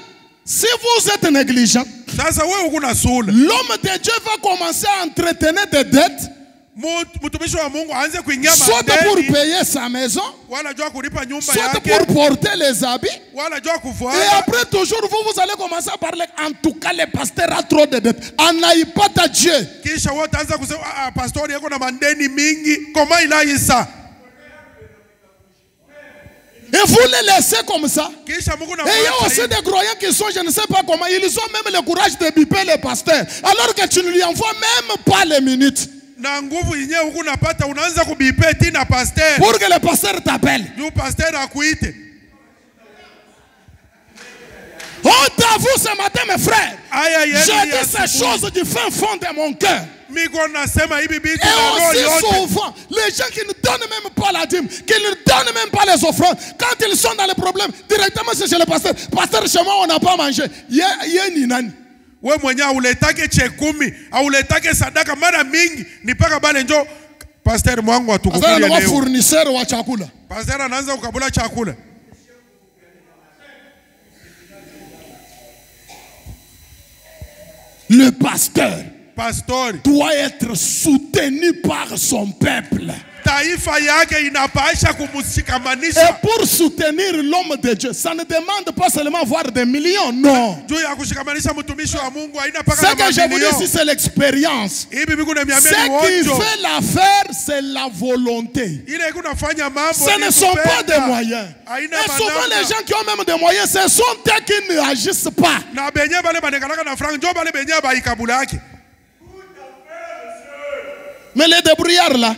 si vous êtes négligent, l'homme de Dieu va commencer à entretenir des dettes. Soit pour payer sa maison, soit pour porter les habits. Et après toujours vous allez commencer à parler. En tout cas, le pasteur a trop de dettes. Anaï pas ta Dieu. Et vous les laissez comme ça. Et il y a aussi des croyants qui sont, je ne sais pas comment, ils ont même le courage de biper les pasteurs. Alors que tu ne lui envoies même pas les minutes. Pour que le pasteur t'appelle. On t'avoue ce matin, mes frères. J'ai dit ces choses du fin fond de mon cœur. Et aussi souvent, les gens qui ne donnent même pas la dîme, qui ne donnent même pas les offrandes, quand ils sont dans les problèmes, directement c'est chez le pasteur. Pasteur, chez moi, on n'a pas mangé. We mwenye auletake chekumi, auletake sadaka mara mingi, ni paka bale njo pasteur mwangu atukukulie leo. Pasteur fournisseur wa chakula. Pasteur anaanza kukabula chakula. Le pasteur doit être soutenu par son peuple. Et pour soutenir l'homme de Dieu, ça ne demande pas seulement avoir des millions, non. Ce que je vous dis ici, c'est l'expérience. Ce qui fait l'affaire, c'est la volonté. Ce ne sont pas des moyens. Et souvent, les gens qui ont même des moyens, ce sont eux qui ne agissent pas. Mais les débrouillards là,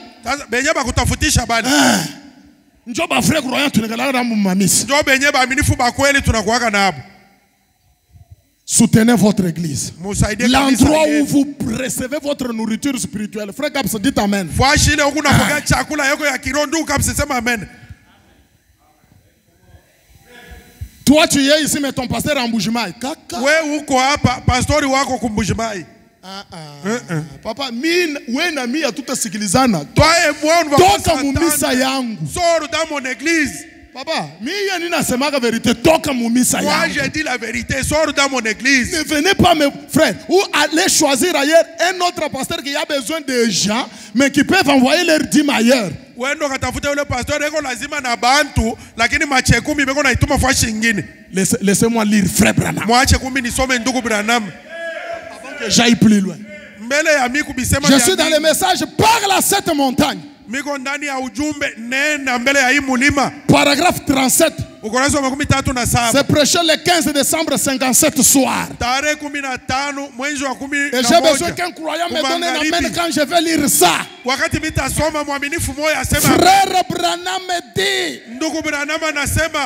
soutenez votre église. L'endroit où vous recevez votre nourriture spirituelle. Frère Caps, dites amen. Toi tu es ici mais ton pasteur en Mbujimayi. Papa, wena mi atuta sikilizana. Toka mumisa yangu. Sors dans mon église. Papa, mi na semaka vérité. Toka mumisa yangu. Moi j'ai dit la vérité. Sors dans mon église. Ne venez pas mes frères ou allez choisir ailleurs un autre pasteur qui a besoin de gens mais qui peuvent envoyer leur dîme ailleurs. Laissez-moi lire frère Branham. J'aille plus loin. Je suis dans le message parle à cette montagne. Paragraphe 37. C'est prêché le 15 décembre 57 soir. Et j'ai besoin qu'un croyant me donne un amen quand je vais lire ça. Frère Branham me dit.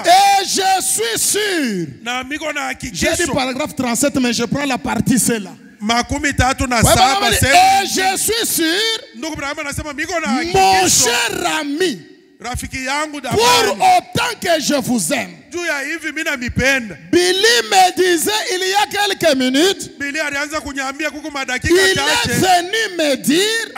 Et je suis sûr. J'ai dit paragraphe 37 mais je prends la partie celle-là. Et je suis sûr, mon cher ami, pour autant que je vous aime. Billy me disait il y a quelques minutes, il est venu me dire,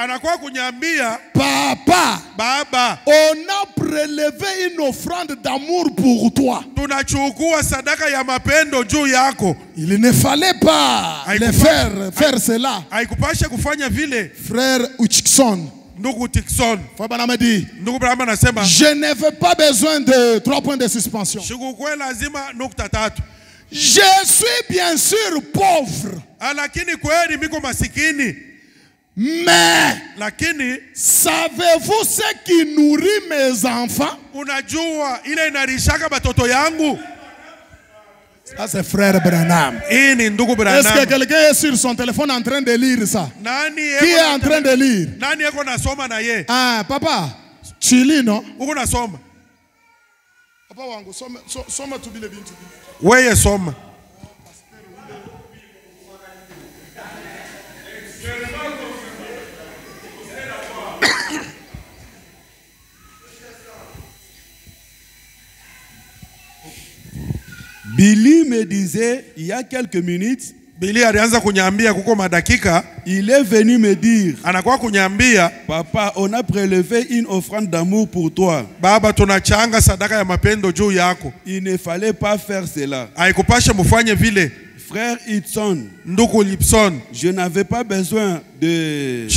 Papa, on a prélevé une offrande d'amour pour toi. Il ne fallait pas le faire cela. Frère Uchikson, je n'ai pas besoin de 3 points de suspension. Je suis bien sûr pauvre. Mais savez-vous ce qui nourrit mes enfants? Ça c'est frère Branham. Est-ce que quelqu'un est sur son téléphone en train de lire ça? Qui est en train de lire? Ah, papa, tu lis, non? Papa wangu, soma tu bile bintu. Weye soma. Billy me disait il y a quelques minutes, Billy alianza kunyambia kuko madakika, il est venu me dire, anakuwa kunyambia, papa, on a prélevé une offrande d'amour pour toi. Baba, tunachanga sadaka ya mapendo juu yako. Il ne fallait pas faire cela. Haikupasha mufanye vile. Frère Hudson, ndugu Lipson, je n'avais pas besoin de.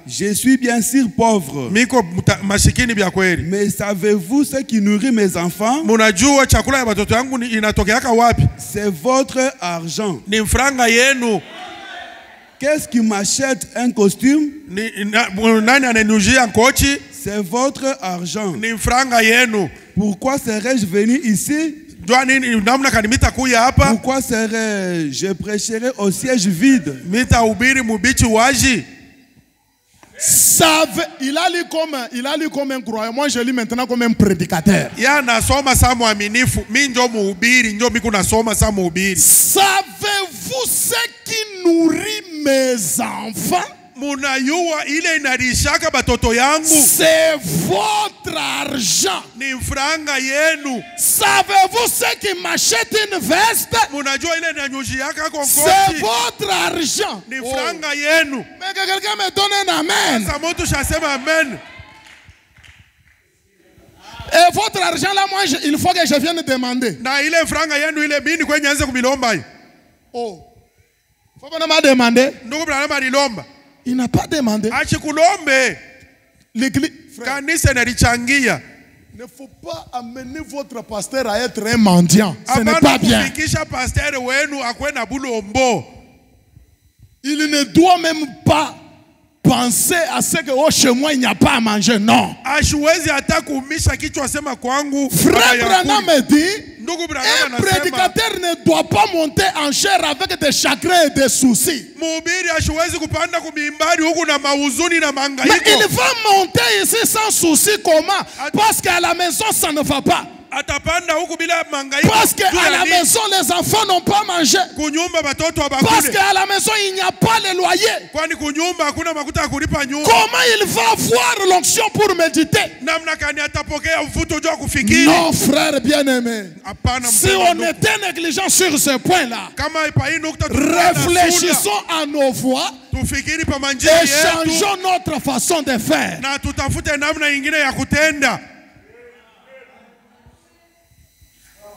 Je suis bien sûr pauvre. Mais savez-vous ce qui nourrit mes enfants? C'est votre argent. Qu'est-ce qui m'achète un costume? C'est votre argent. Pourquoi serais-je venu ici? Pourquoi je prêcherai au siège vide? Il a lu comme un croyant. Moi, je lis maintenant comme un prédicateur. Savez-vous ce qui nourrit mes enfants? C'est votre argent. Savez-vous ce qui m'achète une veste? C'est votre argent. Mais que quelqu'un me donne un amen. Et votre argent là, moi, il faut que je vienne demander. Oh. Faut pas me demander. Il n'a pas demandé. L'église. Il ne faut pas amener votre pasteur à être un mendiant. Ce n'est pas bien. Il ne doit même pas penser à ce que chez moi il n'y a pas à manger. Non. Frère Branham me dit, un prédicateur ne doit pas monter en chair avec des chagrins et des soucis. Mais il va monter ici sans souci. Comment? Parce qu'à la maison ça ne va pas. Parce qu'à la maison les enfants n'ont pas mangé. Parce qu'à la maison il n'y a pas le loyer. Comment il va avoir l'onction pour méditer? Non, frère bien-aimé. Si on était négligent sur ce point-là, réfléchissons à nos voix et changeons notre façon de faire.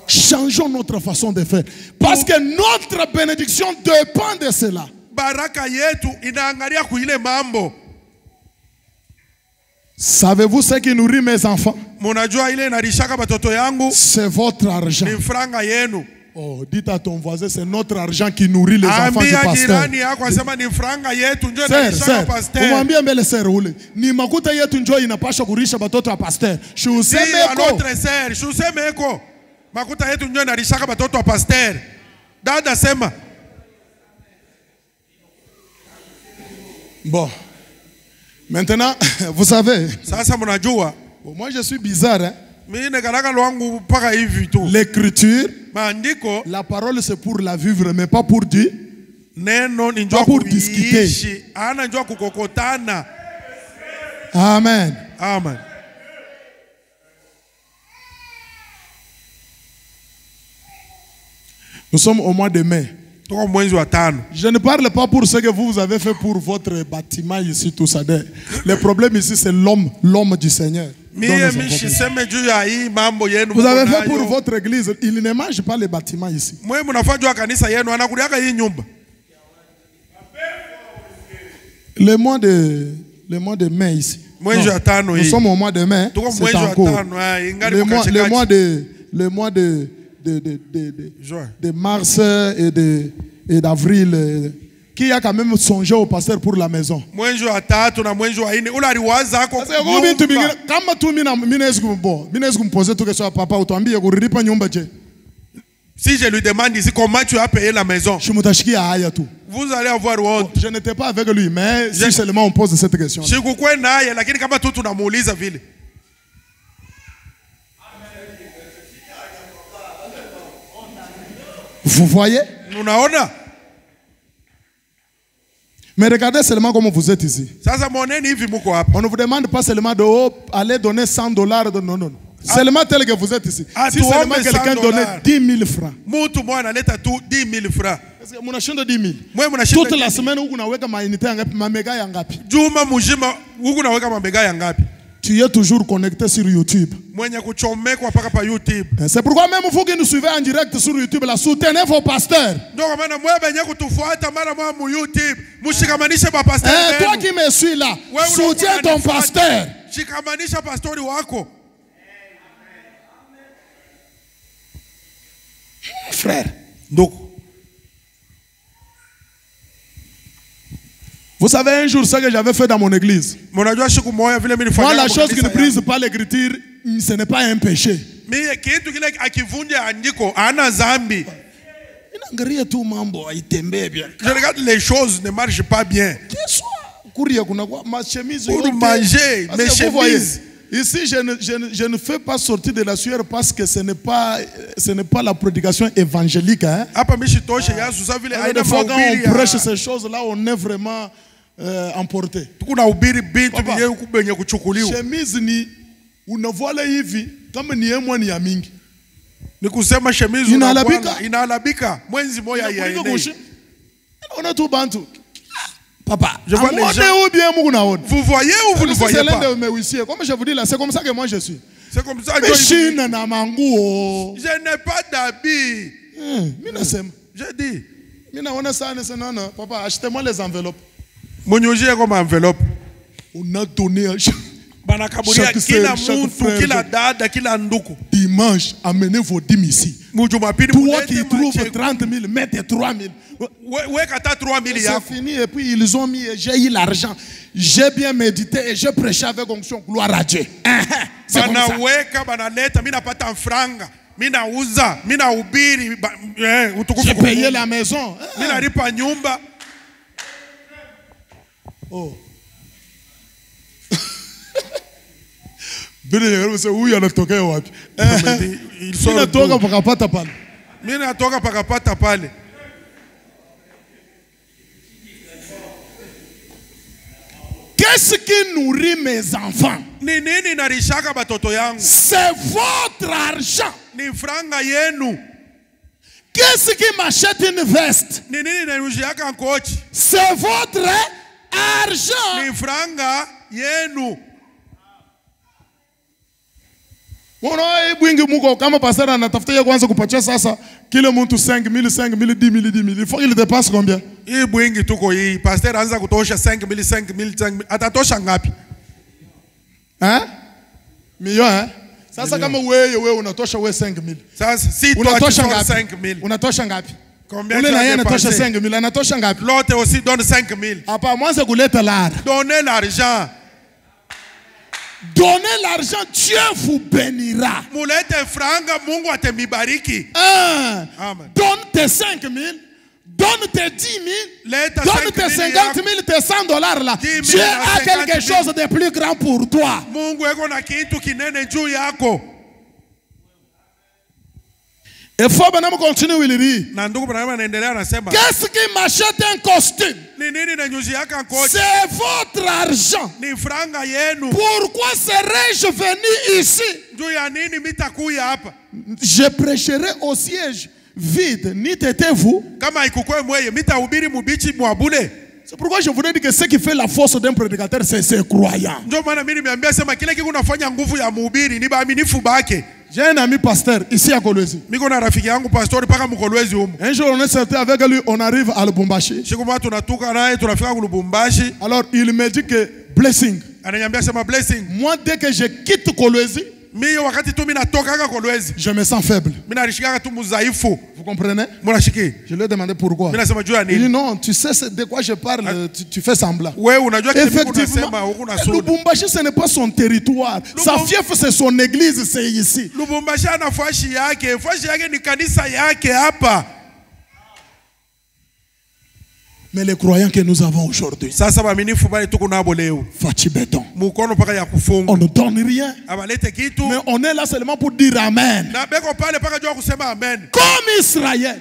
Changeons notre façon de faire. Parce que notre bénédiction dépend de cela. Savez-vous ce qui nourrit mes enfants? C'est votre argent. Oh, dites à ton voisin, c'est notre argent qui nourrit les enfants du pasteur. Ni makuta yetu njoo inapaswa kurisha batoto wa pasteur. Makuta yetu njoo inalishaka batoto wa pasteur. Dada sema. Bon. Maintenant, vous savez. Sasa mnajua. Moi je suis bizarre, hein. L'écriture, la parole c'est pour la vivre, mais pas pour dire. Pas pour discuter. Amen. Amen. Nous sommes au mois de mai. Je ne parle pas pour ce que vous avez fait pour votre bâtiment ici, tout ça. Le problème ici, c'est l'homme du Seigneur. Vous avez fait pour votre église. Il ne mange pas les bâtiments ici. Le mois de mai ici. Non, nous sommes au mois de mai. C'est en cours. Le mois de mars et d'avril, qui a quand même songé au pasteur pour la maison. Si je lui demande ici comment tu as payé la maison, vous allez avoir honte. Je n'étais pas avec lui, mais si seulement on pose cette question. Vous voyez? Mais regardez seulement comment vous êtes ici. On ne vous demande pas seulement d'aller donner $100. Non. Seulement tel que vous êtes ici. Si seulement quelqu'un donnait 10 000 francs. Toute la semaine, tu es toujours connecté sur YouTube. C'est pourquoi même vous qui nous suivez en direct sur YouTube, là, soutenez vos pasteurs. Toi qui me suis là, soutiens ton pasteur. Frère. Donc, Vous savez un jour ce que j'avais fait dans mon église. Moi, la chose qui ne brise pas l'écriture, ce n'est pas un péché. Je regarde les choses ne marchent pas bien. Pour manger, mes chemises. Ici, je ne fais pas sortir de la sueur parce que ce n'est pas la prédication évangélique. Hein? Des fois, quand on prêche ces choses-là, on est vraiment emporté. Chemise ni unavola hivi kama ni yemwa ni ya mingi. Ni kusema chemise inalabika mwenzi moya ya ene. On a tout bantu. Papa, je vois les gens. Vous voyez ou vous ne voyez pas? Comme je vous dis là, c'est comme ça que moi je suis. C'est comme ça que je suis. Je n'ai pas d'habits. Je dis. Non, papa, achetez-moi les enveloppes. Monyoji comme enveloppe. On a donné chaque sœur, chaque frère. Dimanche, amenez vos dîmes ici. Toi qui trouves 30 000, mettez 3 000. C'est fini et puis ils ont mis, j'ai eu l'argent. J'ai bien médité et j'ai prêché avec onction. Gloire à Dieu. C'est comme ça. J'ai payé la maison. Oh. Où anatokea wapi? Ninatoka pakapata pale. Mimi natoka pakapata pale. Qu'est-ce qui nourrit mes enfants? Ni nini narishaka batoto yangu? C'est votre argent. Ni franga yenu. Qu'est-ce qui m'achète une veste? Ni nini narujiaka kochi? C'est votre argent. Ni franga yenu. Kama pasteur anatafuta kwanza kupatia sasa kila mtu 5 000, 5 000, 10 000, 10 000. Il faut qu'il dépasse combien? Hii bwingi tuko hii. Pasteur anza kutosha 5 000, 5 000, 5 000. Atatosha ngapi? Hein? Million, hein? Sasa kama wewe unatosha 5 000. Sasa si unatosha 5 000. Unatosha ngapi? Combien ule na yeye anatosha 5 000, anatosha ngapi? L'autre aussi donne 5 000. Hapa mwanzo kuleta l'argent. Donnez l'argent. Donnez l'argent, Dieu vous bénira. Amen. Donne tes 5 000, donne tes 10 000, donne tes 50 000, tes $100 là. Dieu a quelque chose de plus grand pour toi. Et faut que continue à lire. Qu'est-ce qui m'achète un costume? C'est votre argent. Pourquoi serais-je venu ici? Je prêcherai au siège vide. N'y t'étiez-vous? C'est pourquoi je voudrais dire que ce qui fait la force d'un prédicateur, c'est ses croyants. J'ai un ami pasteur ici à Kolwezi. Un jour on est sorti avec lui, on arrive à Lubumbashi. Alors il me dit que blessing. Moi dès que je quitte Kolwezi, je me sens faible. Vous comprenez? Je lui ai demandé pourquoi. Il dit non, tu sais de quoi je parle, tu fais semblant. Effectivement, Lubumbashi ce n'est pas son territoire. Sa fief c'est son église, c'est ici. Mais les croyants que nous avons aujourd'hui, Fachi béton. On ne donne rien. Mais on est là seulement pour dire Amen. Comme Israël.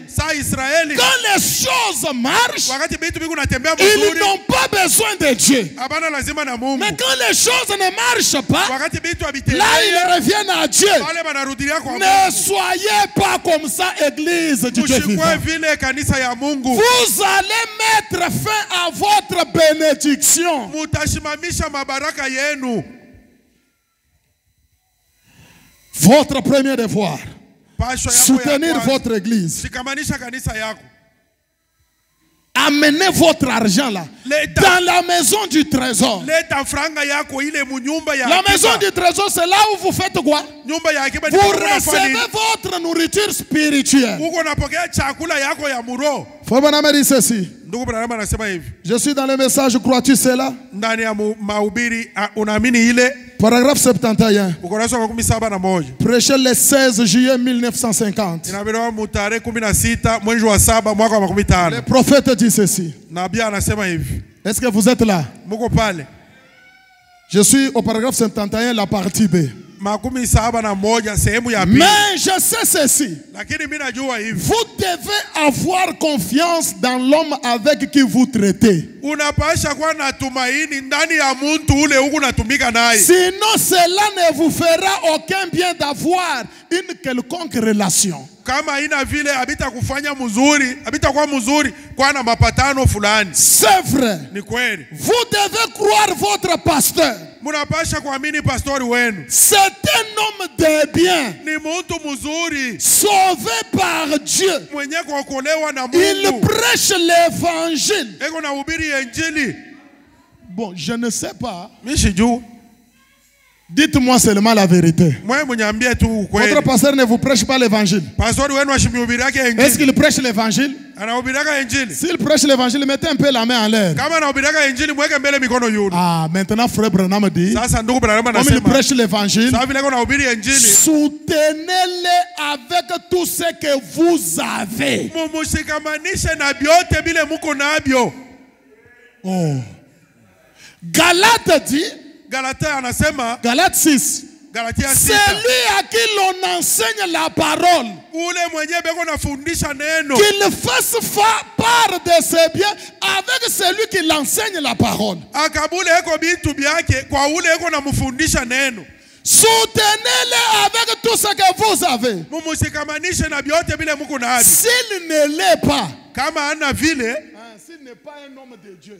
Quand les choses marchent, ils n'ont pas besoin de Dieu. Mais quand les choses ne marchent pas, là ils reviennent à Dieu. Ne soyez pas comme ça, église du Dieu vivant. Vous allez mettre fin à votre bénédiction. Votre premier devoir, soutenir votre église. Amenez votre argent là, dans la maison du trésor. La maison du trésor, c'est là où vous faites quoi? Vous recevez votre nourriture spirituelle. Faut bien dire ceci. Je suis dans le message, crois-tu cela? Paragraphe 71. Prêché le 16 juillet 1950. Le prophète dit ceci. Est-ce que vous êtes là? Je suis au paragraphe 71, la partie B. Mais je sais ceci. Vous devez avoir confiance dans l'homme avec qui vous traitez. Sinon, cela ne vous fera aucun bien d'avoir une quelconque relation. C'est vrai. Vous devez croire votre pasteur. C'est un homme de bien, sauvé par Dieu. Il prêche l'évangile. Bon, je ne sais pas. Dites-moi seulement la vérité. Votre pasteur ne vous prêche pas l'évangile. Est-ce qu'il prêche l'évangile? S'il prêche l'évangile, mettez un peu la main en l'air. Ah, maintenant frère Branham dit, comme il prêche l'évangile, soutenez-le avec tout ce que vous avez. Oh. Galate dit, Galate 6. Celui à qui l'on enseigne la parole, qu'il fasse part de ses biens avec celui qui l'enseigne la parole. Soutenez-le avec tout ce que vous avez. S'il ne l'est pas, s'il n'est pas un homme de Dieu,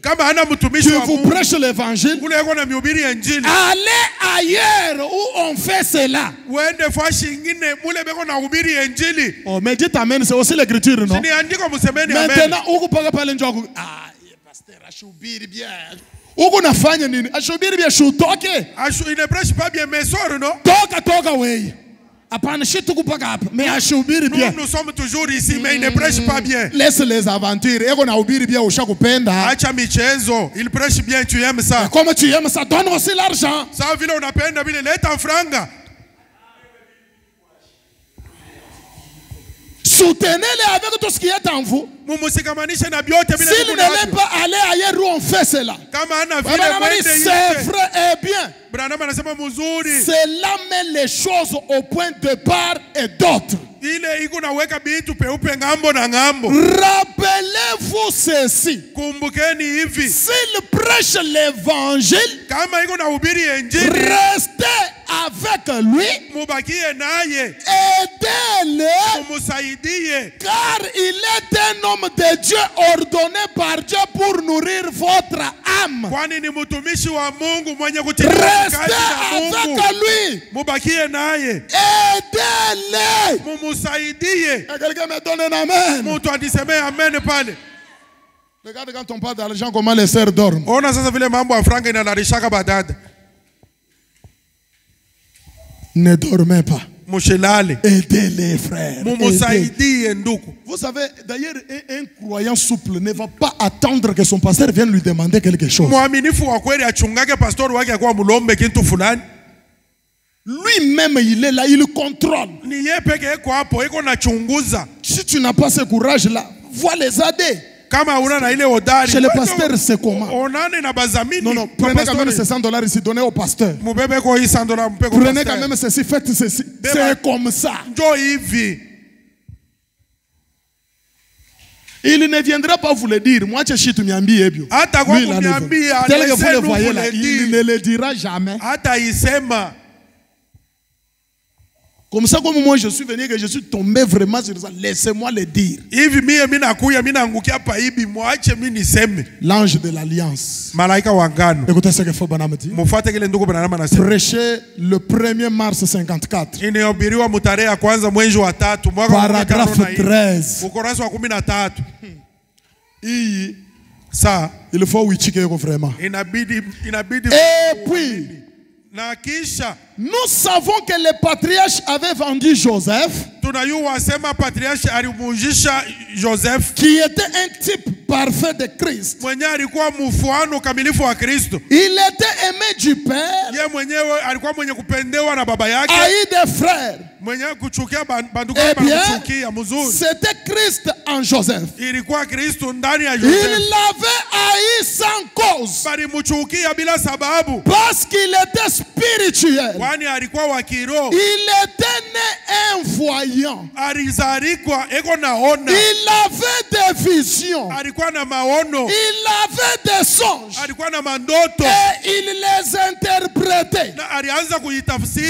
tu vous prêches l'évangile, allez ailleurs où on fait cela. Oh, mais dites amen, c'est aussi l'écriture, non? Maintenant, où vous pouvez parler de Dieu? Ah, pasteur, achubiri bien. Uko nafanya nini? Ashubiri bien shutoke. Il ne prêche pas bien, mais sort, non? Toka wey. Apana shitu kupaka hapa. Mais ashubiri bien. Nous sommes toujours ici, mais il ne prêche pas bien. Laisse les aventures. Ego na ubiri bien ushakupenda. Acha michezo. Il prêche bien, tu aimes ça. Comme tu aimes ça, donne aussi l'argent. Ça vile unapenda vile leta franga. Soutenez-les avec tout ce qui est en vous. S'il ne l'est pas, allez ailleurs où on fait cela. C'est vrai et bien. Cela met les choses au point de part et d'autre. Rappelez-vous ceci. S'il prêche l'évangile, restez avec lui, aidez-le, car il est un homme de Dieu ordonné par Dieu pour nourrir votre âme. Restez avec lui, aidez-le. Quelqu'un me donne un amen. Regarde quand on parle d'argent, comment les sœurs dorment. Ne dormez pas. Aidez les frères. Aidez. Vous savez, d'ailleurs, un croyant souple ne va pas attendre que son pasteur vienne lui demander quelque chose. Lui-même, il est là, il contrôle. Si tu n'as pas ce courage-là, vois les aider. Chez le pasteur, c'est comment? Non, non, prenez quand même ces $100 ici, donnez au pasteur. Prenez quand même ceci, faites ceci. C'est comme ça. Il ne viendra pas vous le dire. Moi, je suis tout miambi ebio. Tel que vous le voyez là, il ne le dira jamais. Comme ça, comme moi je suis venu, que je suis tombé vraiment sur ça, laissez-moi le dire. L'ange de l'alliance. Écoutez ce que faut Branham dit. Prêché le 1er mars 54. Paragraphe 13. Il faut vraiment. Et puis, Nous savons que les patriarches avaient vendu Joseph, qui était un type parfait de Christ. Il était aimé du Père, haï des frères. Eh bien, c'était Christ en Joseph. Il l'avait haï sans cause, parce qu'il était spirituel. Il était né voyant. Il avait des visions. Il avait des songes. Et il les interprétait.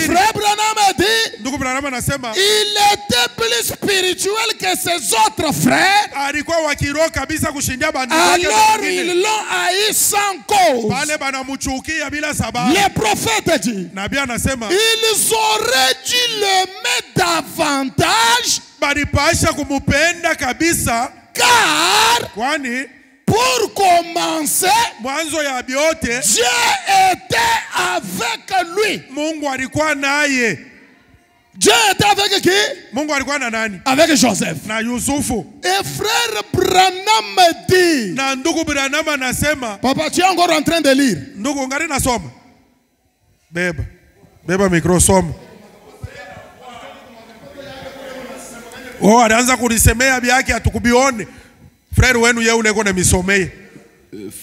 Frère Branham dit, il était plus spirituel que ses autres frères. Alors ils l'ont haï sans cause. Les prophètes disent, ils auraient dû le mettre davantage, car pour commencer, Dieu était avec lui. Dieu était avec qui? Avec Joseph. Et frère Branham dit, papa, tu es encore en train de lire. Beba micro somo. Oh, anaanza kulisemea byake atukubione. Frère wenu yeye uneko na misomeye.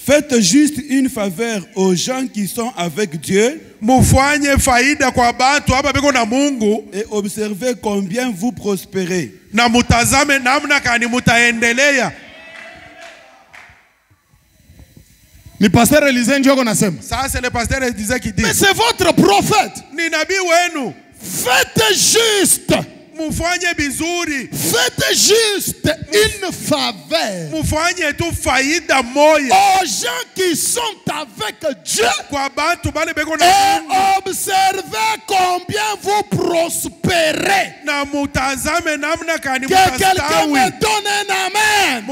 Faites juste une faveur aux gens qui sont avec Dieu. Mufanye faida kwa batu hapa beko na Mungu, et observez combien vous prospérez. Na mutazame namna kani mutaendelea. Ni pasteur Elisée njoko nasema. Ça c'est le pasteur Elisée qui dit. Mais c'est votre prophète. Ni nabii wenu. Faites juste. Mufanye bizuri. Faites juste une faveur. Mufanye tu faida moya aux gens qui sont avec Dieu. Et observez combien vous prospérez. Que quelqu'un me donne un amen.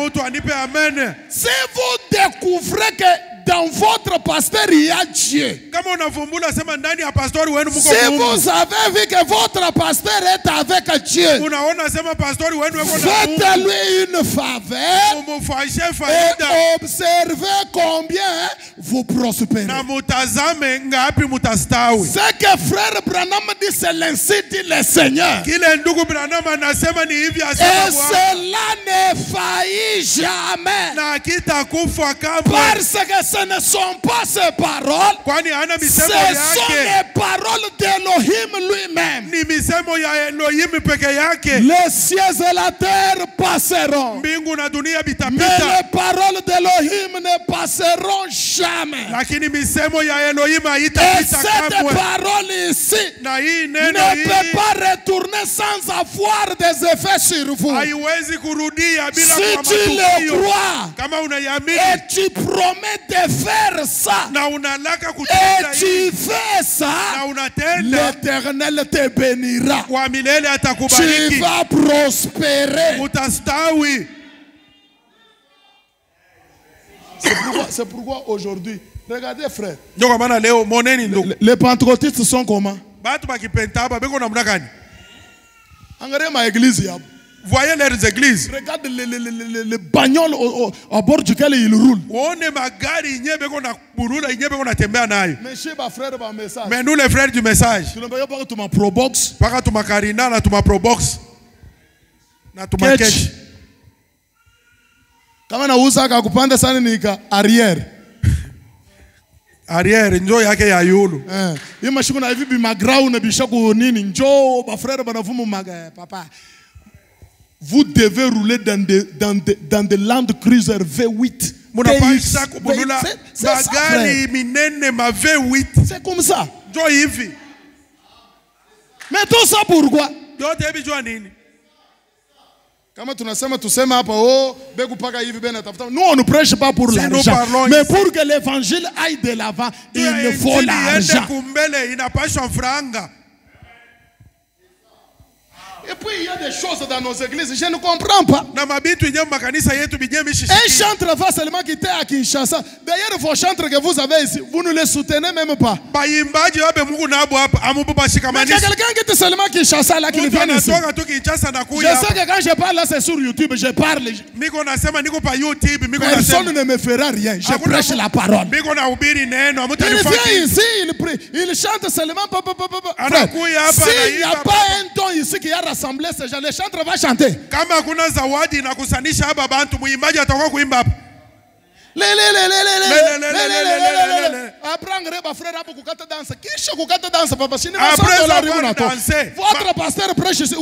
Si vous découvrez que dans votre pasteur il y a Dieu, si vous avez vu que votre pasteur est avec Dieu, faites-lui une faveur et observez combien vous prospérez. Ce que frère Branham dit, c'est l'ainsi dit le Seigneur. Et cela ne faillit jamais, parce que ce ne sont pas ses paroles, ce sont les paroles d'Elohim lui-même. Les cieux et la terre passeront, mais les paroles d'Elohim ne passeront jamais. Et cette parole ici ne peut pas retourner sans avoir des effets sur vous. Si tu le crois et tu promets de faire ça et tu fais ça, l'Éternel te bénira. Tu vas prospérer. C'est pourquoi aujourd'hui, regardez frère, les pentecôtistes sont comment? Regardez ma église. Voyez leurs églises. Regarde les bagnoles à bord duquel ils roulent. Mais nous les frères du message, tu ne peux pas que tu m'as probox. Pas tu m'as carina, na tu m'as probox, na tu m'as catch. Kama na usa kakupanda sana nika arrière. Arrière njoo yake ya yulu. Hii mashiko na hivi bi magrau na bishaku nini njoo ba frère banavumu maga papa. Vous devez rouler dans des Land Cruiser V8. C'est comme ça. Mais tout ça pourquoi? Nous on ne prêche pas pour l'argent, mais pour que l'évangile aille de l'avant, il faut l'argent. Et puis il y a des choses dans nos églises, je ne comprends pas. Un chantre va seulement quitter à Kinshasa. D'ailleurs, vos chantres que vous avez ici, vous ne les soutenez même pas. Mais il y a quelqu'un qui est seulement Kinshasa là qui vient ici. Je sais que quand je parle là, c'est sur YouTube, je parle. Personne ne me fera rien. Je prêche la parole. Il vient ici, il prie, il chante seulement. S'il n'y a pas un don ici qui a rassemblé ces gens, les chantres vont chanter. Votre pasteur prêche ici.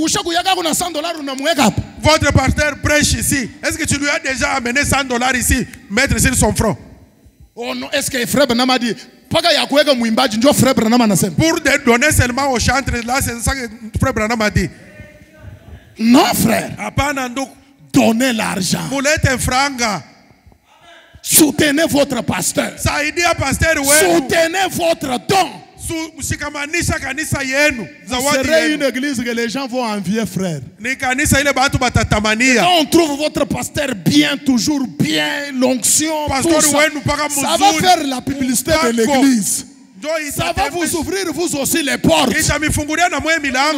Votre pasteur prêche ici. Est-ce que tu lui as déjà amené $100 ici, mettre sur son front? Oh non, est-ce que frère Branham a dit pour donner seulement au chantre, là c'est ça que frère Branham a dit. Non frère. Donnez l'argent. Soutenez votre pasteur. Soutenez votre don. Vous serez une église que les gens vont envier, frère. Quand on trouve votre pasteur bien, toujours bien, l'onction, tout ça, ça va faire la publicité de l'église. Ça va vous ouvrir vous aussi les portes.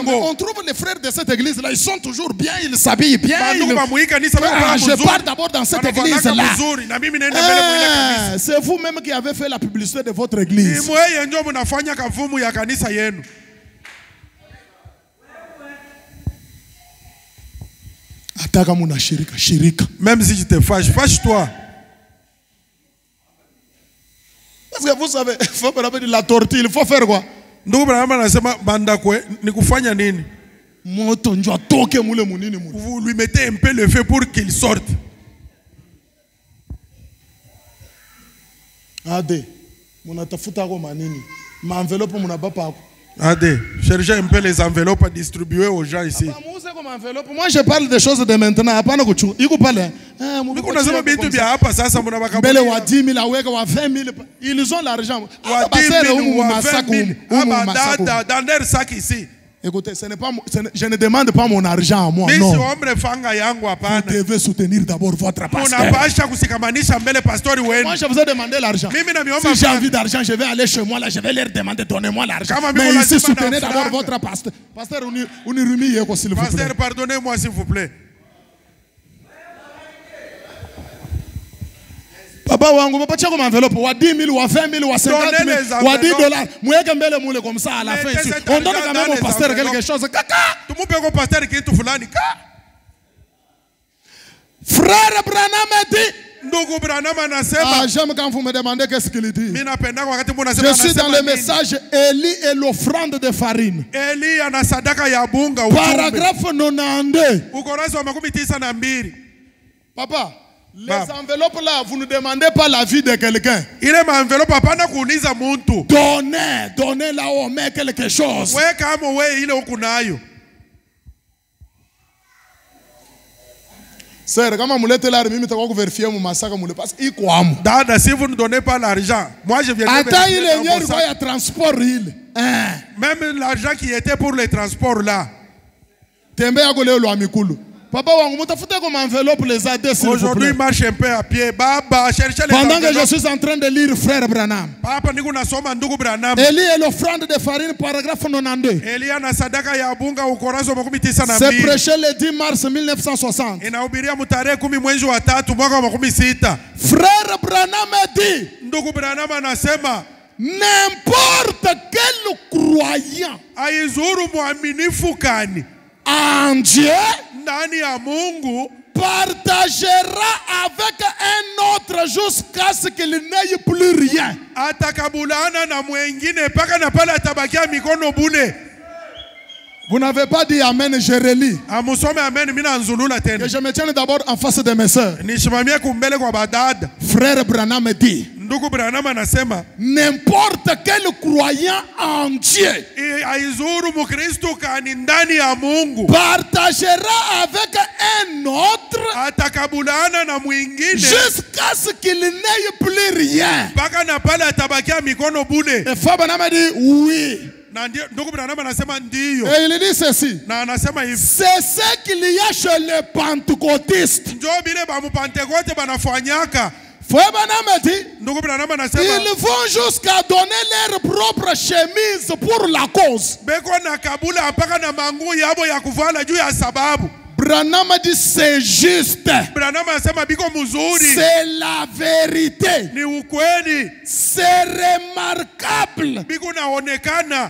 On trouve les frères de cette église là, ils sont toujours bien, ils s'habillent bien. Je pars d'abord dans cette église là. C'est vous-même qui avez fait la publicité de votre église. Même si tu te fâches, fâche-toi. Parce que vous savez, il faut faire la tortue, il faut faire quoi? Vous lui mettez un peu le feu pour qu'il sorte. Ade, cherchez un peu les enveloppes à distribuer aux gens ici. Moi je parle des choses de maintenant. Ils ont l'argent. Dans leur sac ici. Écoutez, je ne demande pas mon argent à moi. Non. Vous devez soutenir d'abord votre pasteur. Moi, je vous ai demandé l'argent. Si j'ai envie d'argent, je vais aller chez moi, là, je vais leur demander, donnez-moi l'argent. Mais ici, soutenez d'abord votre pasteur. Pasteur, on est remis, s'il vous plaît. Pasteur, pardonnez-moi, s'il vous plaît. Papa wangu papatia comme enveloppe wa 10 000 wa 20 000 wa 50 000 wa 10 $. Mweke mbele mule comme ça à la fin ici. On donne quand même au pasteur quelque chose. Kaka. Frère Branham dit. J'aime quand vous me demandez qu'est-ce qu'il dit. Je suis dans le message Élie et l'offrande de farine. Paragraphe 92. Papa. Les enveloppes là, vous ne demandez pas l'avis de quelqu'un. Donnez là où on met quelque chose. Sœur, comment vous l'êtes là, vous avez vérifié mon massacre, parce qu'il quoi. Dada, si vous ne donnez pas l'argent, moi je viens de attends, il y a transport. Même l'argent qui était pour les transports là. Papa, comme enveloppe les AD. Aujourd'hui, marche un peu à pied. Baba, cherchez les pendant que je suis en train de lire frère Branham. Élie et l'offrande de farine, paragraphe 92. C'est prêché le 10 mars 1960. Frère Branham dit n'importe quel croyant en Dieu partagera avec un autre jusqu'à ce qu'il n'aille plus rien. Vous n'avez pas dit Amen, je relis. Que je me tienne d'abord en face de mes soeurs. Frère Branham dit n'importe quel croyant en Dieu partagera avec un autre jusqu'à ce qu'il n'aille plus rien. Et Frère Branham dit oui. Et il dit ceci. C'est ce qu'il y a chez les pentecôtistes. Ils vont jusqu'à donner leur propre chemise pour la cause. Branham dit c'est juste. C'est la vérité. C'est remarquable.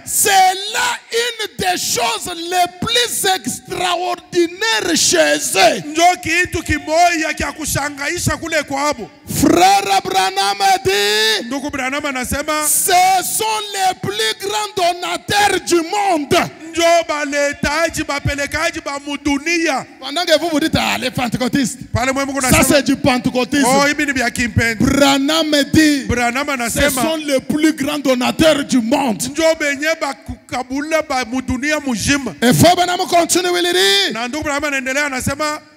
C'est là une des choses les plus extraordinaires chez eux. Frère Branham dit ce sont les plus grands donateurs du monde. Pendant que vous dites les pentecôtistes, ça c'est du pentecôtisme. Branham dit ce sont les plus grands donateurs du monde. Et faut Branham continue, il dit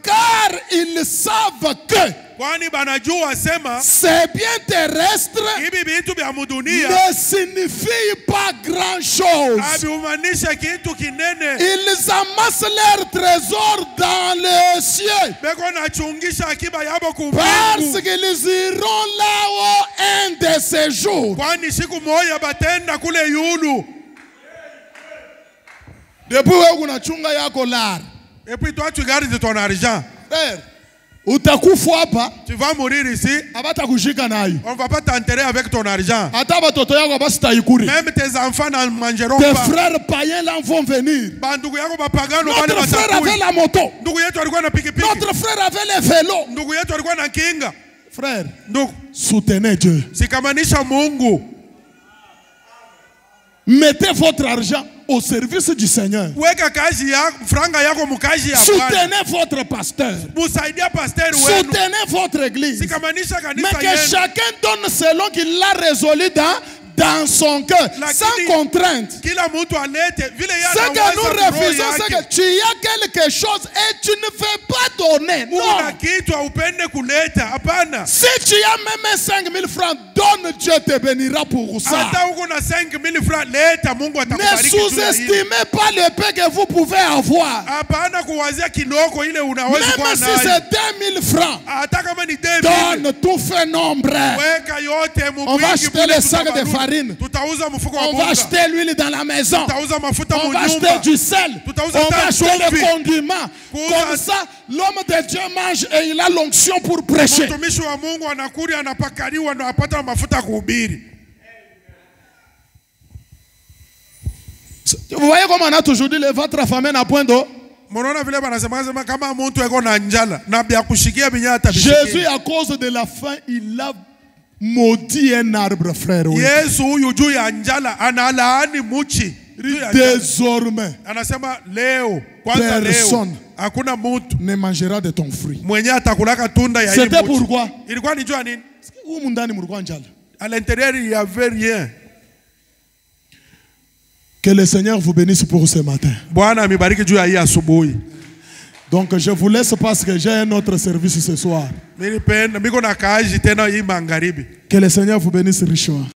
car ils savent que ces biens terrestres ne signifient pas grand chose. Ils amassent leurs trésors dans les cieux parce qu'ils iront là-haut un de ces jours. Depuis où on a chunga yako lar. Et puis toi tu gardes ton argent. Frère, utakufa hapa. Tu vas mourir ici. Abatakushika nayo. On va pas t'enterrer avec ton argent. Hata batoto yako basitaikuri. Même tes enfants n'en mangeront pas. Tes frères païens là vont venir. Notre frère avait la moto. Notre frère avait les vélos. Frère, soutenez Dieu. Mettez votre argent au service du Seigneur. Soutenez votre pasteur. Soutenez votre église. Mais que chacun donne selon qu'il l'a résolu dans son cœur, sans contrainte. Ce que nous refusons, c'est que tu as quelque chose et tu ne veux pas donner. Non. Si tu as même 5 000 francs, donne, Dieu te bénira pour ça. Ne sous-estimez pas le peu que vous pouvez avoir. Même si c'est 2 000 francs, donne tout fait nombre. On va acheter les sacs de farine. On va acheter l'huile dans la maison. On va acheter du sel. On va acheter les condiments. Comme ça, l'homme de Dieu mange et il a l'onction pour prêcher. Vous voyez comment on a toujours dit votre affamé n'a point d'eau. Jésus, à cause de la faim, il a maudit un arbre, frère. Oui. Désormais, personne ne mangera de ton fruit. C'était pourquoi? À l'intérieur, il n'y avait rien. Que le Seigneur vous bénisse pour ce matin. Donc je vous laisse parce que j'ai un autre service ce soir. Que le Seigneur vous bénisse richement.